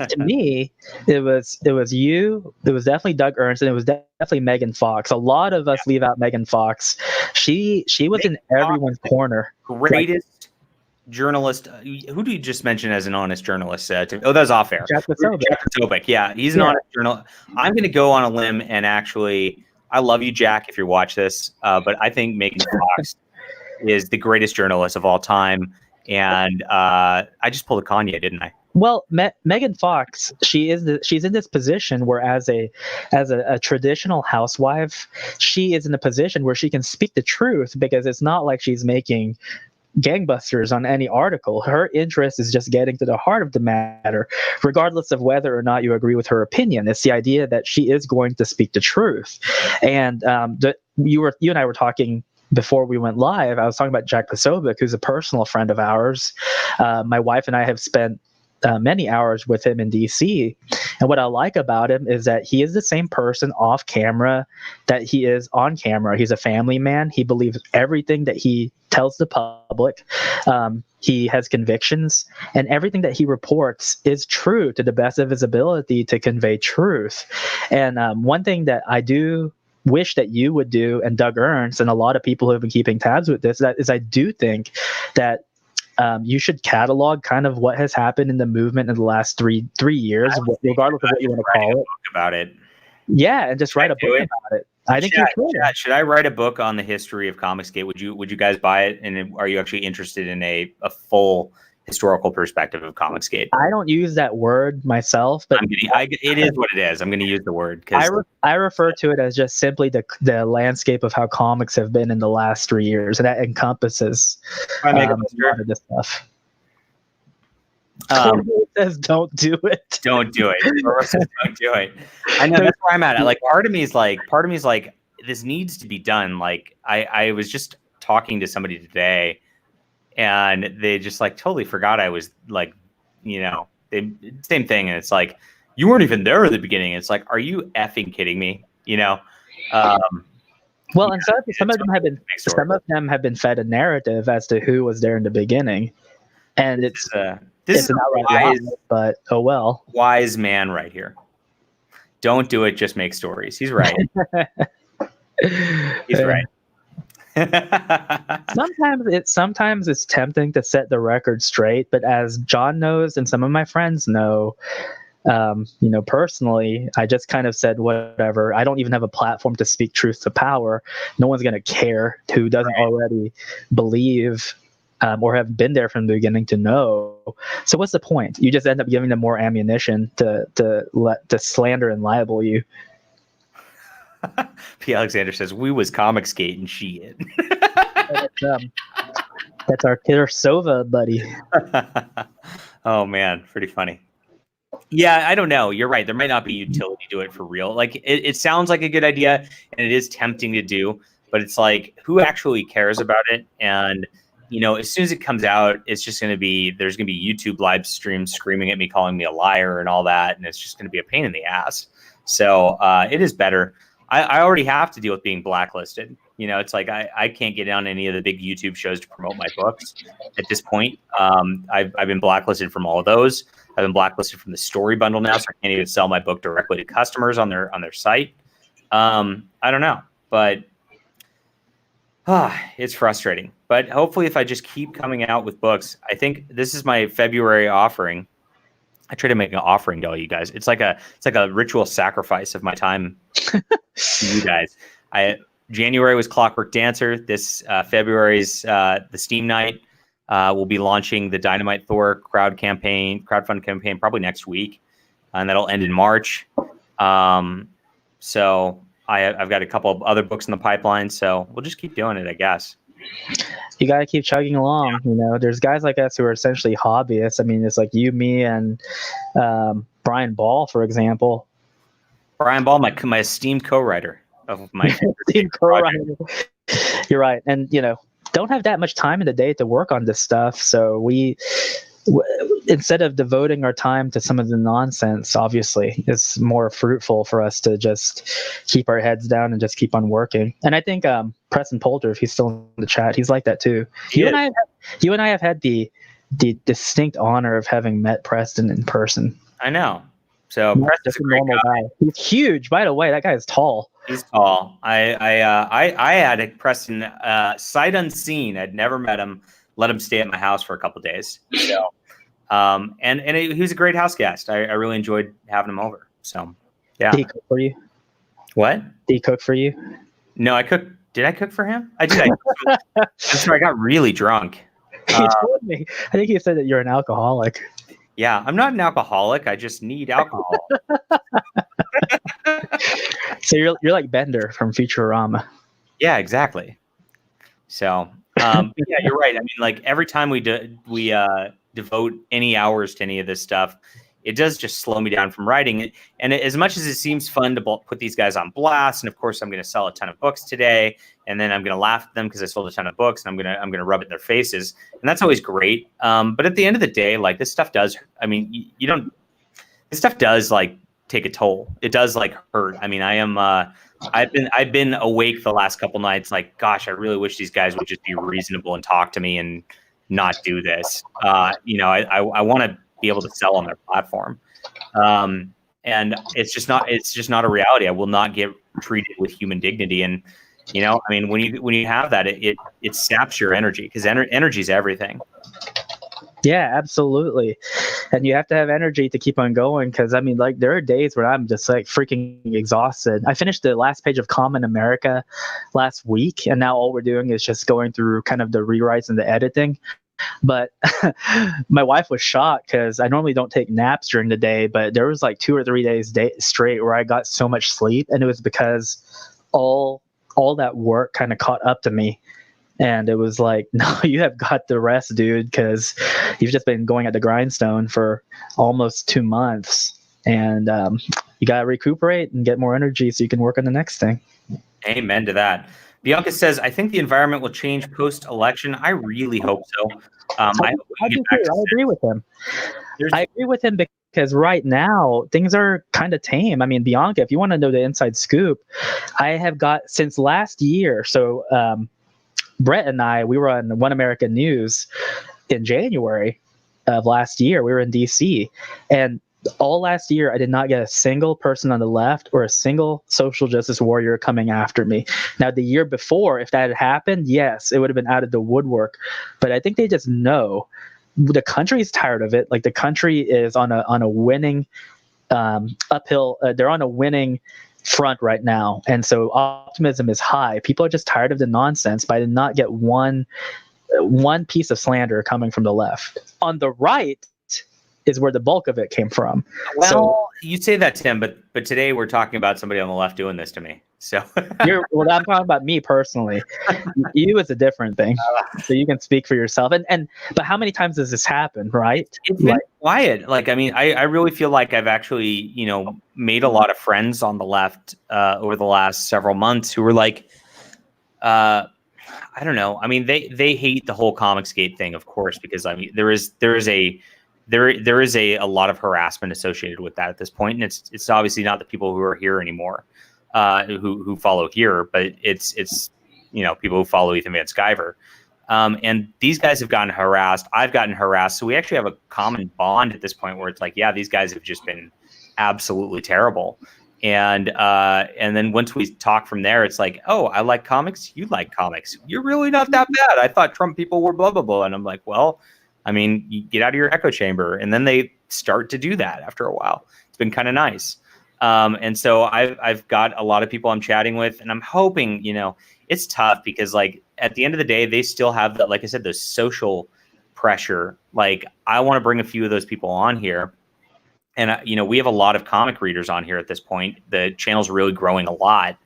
to me, it was you. It was definitely Doug Ernst, and it was definitely Megan Fox. A lot of us leave out Megan Fox. She was in everyone's corner. Greatest journalist. Who do you just mention as an honest journalist? That was off air. Jack Posobiec. Yeah, he's an honest journalist. I'm going to go on a limb and actually, I love you, Jack, if you watch this, but I think Megan Fox is the greatest journalist of all time. And I just pulled a Kanye, didn't I? Well, Megan Fox, she's in this position where as a traditional housewife, she is in a position where she can speak the truth because it's not like she's making gangbusters on any article. Her interest is just getting to the heart of the matter, regardless of whether or not you agree with her opinion. It's the idea that she is going to speak the truth. And you and I were talking before we went live. I was talking about Jack Posobiec, who's a personal friend of ours. My wife and I have spent many hours with him in DC. And what I like about him is that he is the same person off camera that he is on camera. He's a family man. He believes everything that he tells the public. He has convictions, and everything that he reports is true to the best of his ability to convey truth. And one thing that I do wish that you would do, and Doug Ernst and a lot of people who have been keeping tabs with this, is I do think that you should catalog kind of what has happened in the movement in the last three years, regardless of what you want to call it. About it. Yeah, and just write a book about it. I think you should. Should I write a book on the history of Comicsgate? Would you guys buy it? And are you actually interested in a full historical perspective of Comicsgate? I don't use that word myself, but it is what it is. I'm going to use the word because I refer to it as just simply the landscape of how comics have been in the last 3 years, and that encompasses a lot of this stuff. Says don't do it. Don't do it. Don't do it. I know that's where I'm at. Like part of me is like this needs to be done. Like I was just talking to somebody today, and they just like totally forgot I was like, same thing. And it's like, you weren't even there at the beginning. It's like, are you effing kidding me? Well, and some of them have been fed a narrative as to who was there in the beginning, and it's not right, but oh well. Wise man right here. Don't do it. Just make stories. He's right. He's right. Sometimes it's tempting to set the record straight, but as John knows and some of my friends know, personally, I just kind of said whatever. I don't even have a platform to speak truth to power. No one's going to care who doesn't already believe or have been there from the beginning to know. So what's the point? You just end up giving them more ammunition to slander and libel you. P. Alexander says, we was Comicsgate and shit. That's our Kirsova buddy. Oh, man. Pretty funny. Yeah, I don't know. You're right. There might not be utility to it for real. Like, it sounds like a good idea, and it is tempting to do, but it's like, who actually cares about it? And as soon as it comes out, it's just going to be, there's going to be YouTube live streams screaming at me, calling me a liar and all that. And it's just going to be a pain in the ass. So it is better. I already have to deal with being blacklisted. It's like, I can't get on any of the big YouTube shows to promote my books at this point. I've been blacklisted from all of those. I've been blacklisted from the StoryBundle now, so I can't even sell my book directly to customers on their site. I don't know, but it's frustrating. But hopefully if I just keep coming out with books, I think this is my February offering. I try to make an offering to all you guys. It's like a ritual sacrifice of my time to you guys. January was Clockwork Dancer. This February's the Steam Night. We'll be launching the Dynamite Thor crowdfund campaign probably next week, and that'll end in March. So I've got a couple of other books in the pipeline, so we'll just keep doing it, I guess. You got to keep chugging along. There's guys like us who are essentially hobbyists. I mean, it's like you, me, and Brian Ball, for example. Brian Ball, my esteemed co-writer of my esteemed co-writer. You're right, and don't have that much time in the day to work on this stuff. So instead of devoting our time to some of the nonsense, obviously, it's more fruitful for us to just keep our heads down and just keep on working. And I think Preston Poulter, if he's still in the chat, he's like that too. You and I have had the distinct honor of having met Preston in person. I know. So Preston's a great guy. He's huge, by the way. That guy is tall. He's tall. I had Preston sight unseen. I'd never met him. Let him stay at my house for a couple of days. So, he was a great house guest. I really enjoyed having him over. So, yeah. Did he cook for you? What? Did he cook for you? No, I cooked. Did I cook for him? I did. That's where I got really drunk. He told me. I think he said that you're an alcoholic. Yeah, I'm not an alcoholic. I just need alcohol. So you're like Bender from Futurama. Yeah, exactly. So, yeah, you're right. I mean, like every time we devote any hours to any of this stuff, it does just slow me down from writing it. And as much as it seems fun to put these guys on blast, and of course I'm going to sell a ton of books today, and then I'm going to laugh at them because I sold a ton of books, and I'm gonna rub it in their faces, and that's always great. But at the end of the day, like this stuff does. I mean, you don't. This stuff does like take a toll. It does like hurt. I mean, I am. I've been awake the last couple nights. Like, gosh, I really wish these guys would just be reasonable and talk to me and not do this. I want to be able to sell on their platform, and it's just not a reality. I will not get treated with human dignity. And I mean, when you have that, it saps your energy because energy is everything. Yeah, absolutely. And you have to have energy to keep on going because, I mean, like, there are days where I'm just like freaking exhausted. I finished the last page of Common America last week, and now all we're doing is just going through kind of the rewrites and the editing. But my wife was shocked because I normally don't take naps during the day, but there was like 2 or 3 days straight where I got so much sleep, and it was because all that work kind of caught up to me. And it was like, no, you have got to rest, dude, because you've just been going at the grindstone for almost 2 months. And you got to recuperate and get more energy so you can work on the next thing. Amen to that. Bianca says, I think the environment will change post-election. I really hope so. I agree with him. I agree with him because right now things are kind of tame. I mean, Bianca, if you want to know the inside scoop, I have got since last year. So Brett and I, we were on One American News in January of last year. We were in DC, and all last year, I did not get a single person on the left or a single social justice warrior coming after me. Now, the year before, if that had happened, yes, it would have been out of the woodwork. But I think they just know the country is tired of it. Like, the country is on a winning uphill. They're on a winning front right now, and so optimism is high. People are just tired of the nonsense, but I did not get one piece of slander coming from the left. On the right is where the bulk of it came from. Well, so, you say that, Tim, but today we're talking about somebody on the left doing this to me. So well, I'm talking about me personally. You is a different thing, so you can speak for yourself. But how many times does this happen, right? It's been quiet. Like, I mean, I really feel like I've actually, made a lot of friends on the left over the last several months who were like, I don't know. I mean, they hate the whole Comicsgate thing, of course, because I mean, there is a lot of harassment associated with that at this point, and it's obviously not the people who are here anymore, who follow here, but it's people who follow Ethan Van Sciver, and these guys have gotten harassed. I've gotten harassed, so we actually have a common bond at this point where it's like, yeah, these guys have just been absolutely terrible, and then once we talk from there, it's like, oh, I like comics, you like comics, you're really not that bad. I thought Trump people were blah blah blah, and I'm like, well, I mean, you get out of your echo chamber, and then they start to do that after a while. It's been kind of nice. And so I've got a lot of people I'm chatting with, and I'm hoping, it's tough because, like, at the end of the day, they still have that, like I said, the social pressure. Like, I want to bring a few of those people on here. And, we have a lot of comic readers on here at this point. The channel's really growing a lot.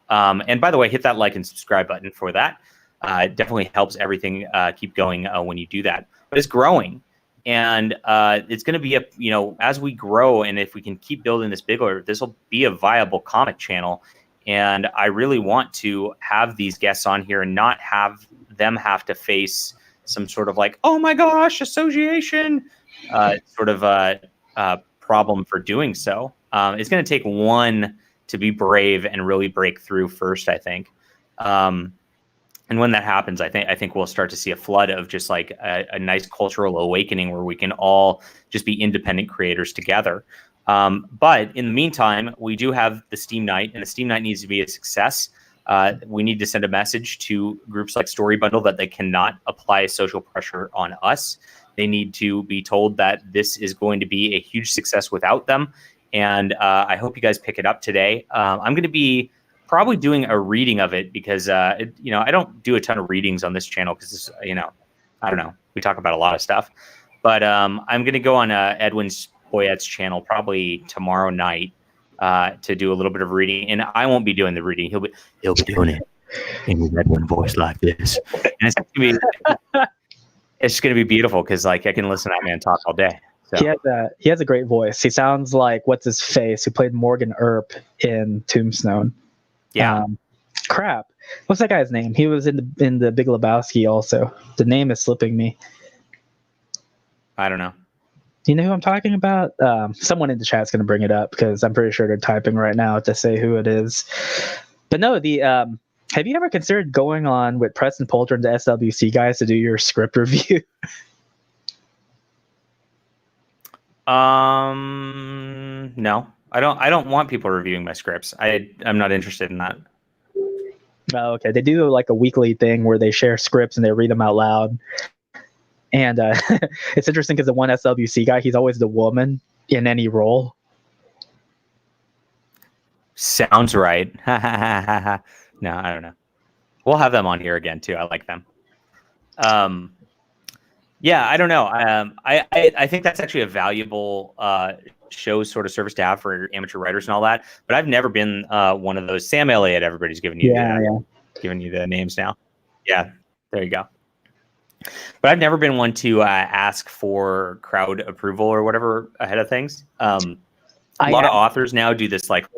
And by the way, hit that like and subscribe button for that. It definitely helps everything keep going when you do that. But it's growing, and it's going to be as we grow, and if we can keep building this bigger, this will be a viable comic channel. And I really want to have these guests on here and not have them have to face some sort of like, oh my gosh, association sort of problem for doing so. It's going to take one to be brave and really break through first, I think. And when that happens, I think we'll start to see a flood of just like a nice cultural awakening where we can all just be independent creators together. But in the meantime, we do have the Steam Night, and the Steam Night needs to be a success. We need to send a message to groups like StoryBundle that they cannot apply social pressure on us. They need to be told that this is going to be a huge success without them. And I hope you guys pick it up today. I'm going to be probably doing a reading of it because, I don't do a ton of readings on this channel because, I don't know, we talk about a lot of stuff. But I'm going to go on Edwin Boyette's channel probably tomorrow night to do a little bit of reading, and I won't be doing the reading. He'll be doing it in his Edwin voice like this, and it's gonna be beautiful because like I can listen to that man talk all day. So. He has a great voice. He sounds like what's his face who played Morgan Earp in Tombstone. Yeah. Crap. What's that guy's name? He was in the Big Lebowski also. The name is slipping me. I don't know. Do you know who I'm talking about? Someone in the chat's going to bring it up because I'm pretty sure they're typing right now to say who it is. But no, have you ever considered going on with Preston Poulter and the SWC guys to do your script review? No, I don't want people reviewing my scripts. I'm not interested in that. Oh, okay. They do like a weekly thing where they share scripts and they read them out loud. And it's interesting because the one SWC guy, he's always the woman in any role. Sounds right. No, I don't know. We'll have them on here again too. I like them. Yeah, I don't know. I think that's actually a valuable show sort of service to have for amateur writers and all that. But I've never been one of those. Sam Elliott, everybody's giving you giving you the names now. Yeah, there you go. But I've never been one to ask for crowd approval or whatever ahead of things. A lot of authors now do this like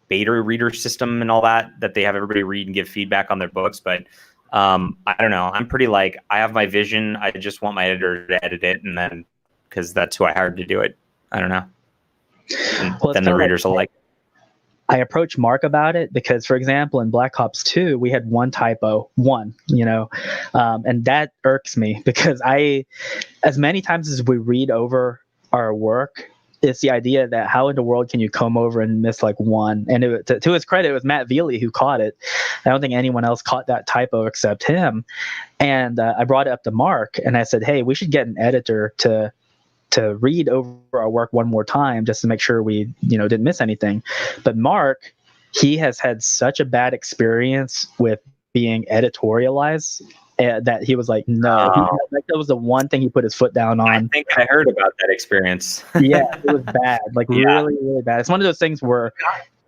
beta reader system and all that they have everybody read and give feedback on their books. But I don't know. I'm pretty like, I have my vision. I just want my editor to edit it. And then, because that's who I hired to do it. I don't know. Well, then the readers will like. I approached Mark about it because, for example, in Black Ops 2, we had one typo, and that irks me because as many times as we read over our work, it's the idea that how in the world can you come over and miss like one? And to his credit, it was Matt Veely who caught it. I don't think anyone else caught that typo except him. And I brought it up to Mark and I said, hey, we should get an editor to read over our work one more time just to make sure we, didn't miss anything. But Mark, he has had such a bad experience with being editorialized that he was like, no. That was the one thing he put his foot down on. I think I heard about that experience. Yeah, it was bad. Like really, really bad. It's one of those things where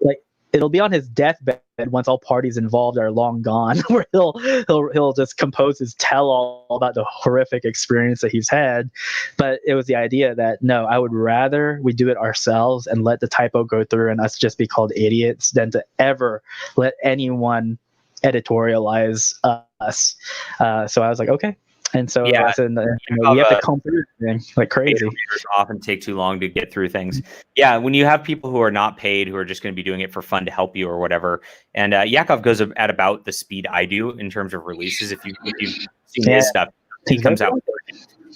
like it'll be on his deathbed once all parties involved are long gone, where he'll just compose his tell-all about the horrific experience that he's had. But it was the idea that no, I would rather we do it ourselves and let the typo go through and us just be called idiots than to ever let anyone editorialize us. So I was like, okay. And so we have to comb through things like crazy. Readers often take too long to get through things. Yeah, when you have people who are not paid, who are just going to be doing it for fun to help you or whatever. And Yakov goes at about the speed I do in terms of releases. If you've seen his stuff, he comes out.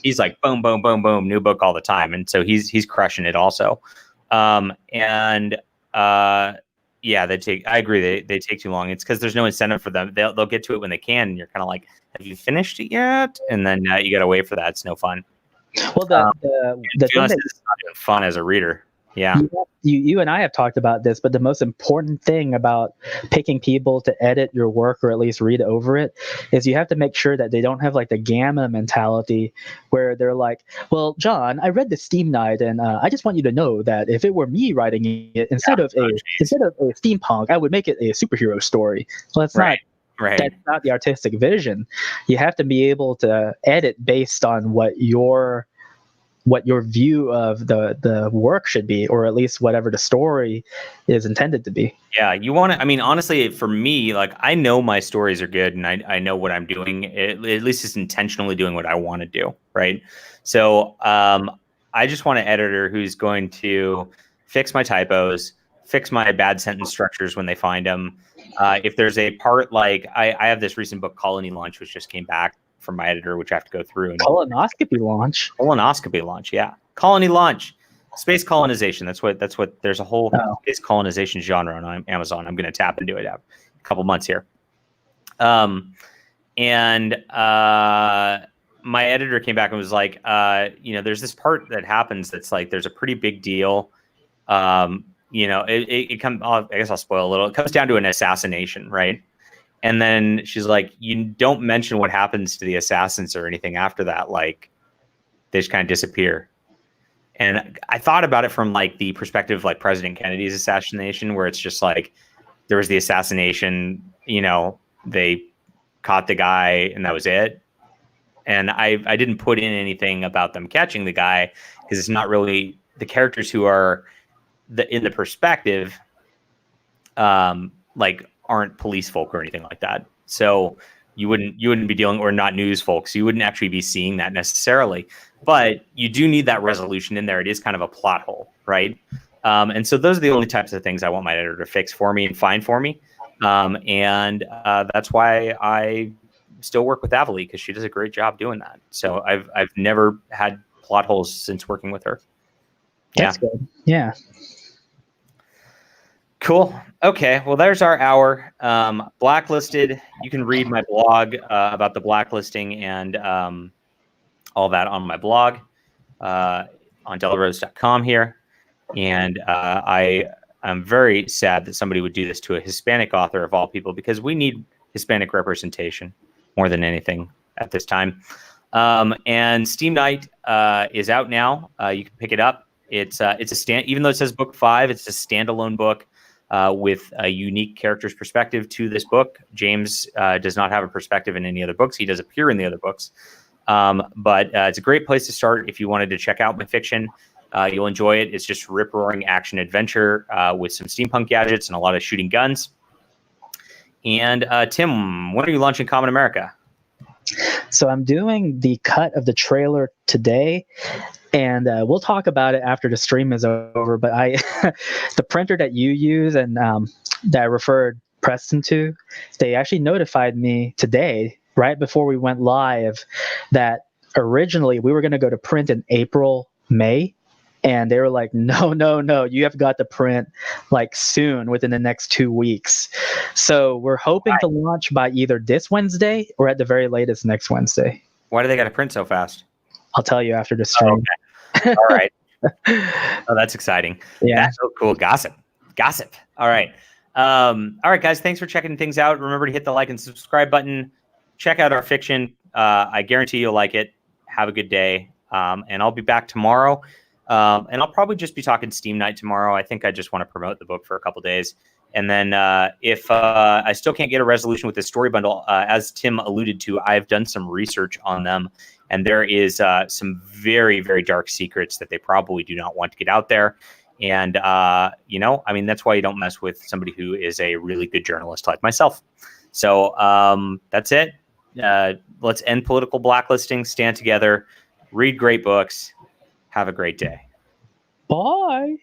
He's like boom, boom, boom, boom, new book all the time, and so he's crushing it also. I agree. They take too long. It's because there's no incentive for them. They'll get to it when they can, and you're kind of like, "Have you finished it yet?" And then you got to wait for that. It's no fun. Well, the thing it's not even fun as a reader. Yeah. You and I have talked about this, but the most important thing about picking people to edit your work or at least read over it is you have to make sure that they don't have like the gamma mentality where they're like, well, John, I read the Steam Knight and I just want you to know that if it were me writing it instead of a steampunk, I would make it a superhero story. Well, that's not the artistic vision. You have to be able to edit based on what your view of the work should be, or at least whatever the story is intended to be. Yeah, you want to, I mean, honestly, for me, like, I know my stories are good and I know what I'm doing. At least it's intentionally doing what I want to do, right? So I just want an editor who's going to fix my typos, fix my bad sentence structures when they find them. If there's a part like, I have this recent book, Colony Launch, which just came back from my editor, which I have to go through. And Colonoscopy launch, yeah. Colony launch, space colonization. That's what. There's a whole space colonization genre on Amazon. I'm going to tap into it a couple months here. And my editor came back and was like, there's this part that happens that's like there's a pretty big deal. It comes. I guess I'll spoil a little. It comes down to an assassination, right? And then she's like, you don't mention what happens to the assassins or anything after that. Like, They just kind of disappear. And I thought about it from like the perspective of like President Kennedy's assassination, where it's just like there was the assassination, they caught the guy and that was it. And I didn't put in anything about them catching the guy because it's not really the characters who are in the perspective, like aren't police folk or anything like that. So you wouldn't be dealing, or not news folks. So you wouldn't actually be seeing that necessarily, but you do need that resolution in there. It is kind of a plot hole, right? And so those are the only types of things I want my editor to fix for me and find for me. And that's why I still work with Avalie, because she does a great job doing that. So I've never had plot holes since working with her. That's good. Yeah. Cool. Okay. Well, there's our hour. Blacklisted. You can read my blog about the blacklisting and all that on my blog on delarose.com here. And I'm very sad that somebody would do this to a Hispanic author of all people, because we need Hispanic representation more than anything at this time. And Steam Night is out now. You can pick it up. It's even though it says book 5, it's a standalone book with a unique character's perspective to this book. James does not have a perspective in any other books. He does appear in the other books. But it's a great place to start if you wanted to check out my fiction. You'll enjoy it. It's just rip-roaring action adventure with some steampunk gadgets and a lot of shooting guns. And Tim, when are you launching Common America? So I'm doing the cut of the trailer today, and we'll talk about it after the stream is over. But the printer that you use and that I referred Preston to, they actually notified me today, right before we went live, that originally we were going to go to print in April, May. And they were like, no, you have got to print like soon, within the next 2 weeks. So we're hoping to launch by either this Wednesday or at the very latest next Wednesday. Why do they got to print so fast? I'll tell you after the stream. Oh, okay. All right. Oh, that's exciting. Yeah. That's so cool. Gossip. All right. All right, guys. Thanks for checking things out. Remember to hit the like and subscribe button. Check out our fiction. I guarantee you'll like it. Have a good day. And I'll be back tomorrow. And I'll probably just be talking Steam Night tomorrow. I think I just want to promote the book for a couple days. And then if I still can't get a resolution with the StoryBundle, as Tim alluded to, I've done some research on them. And there is some very, very dark secrets that they probably do not want to get out there. And, that's why you don't mess with somebody who is a really good journalist like myself. So that's it. Let's end political blacklisting, stand together, read great books. Have a great day. Bye.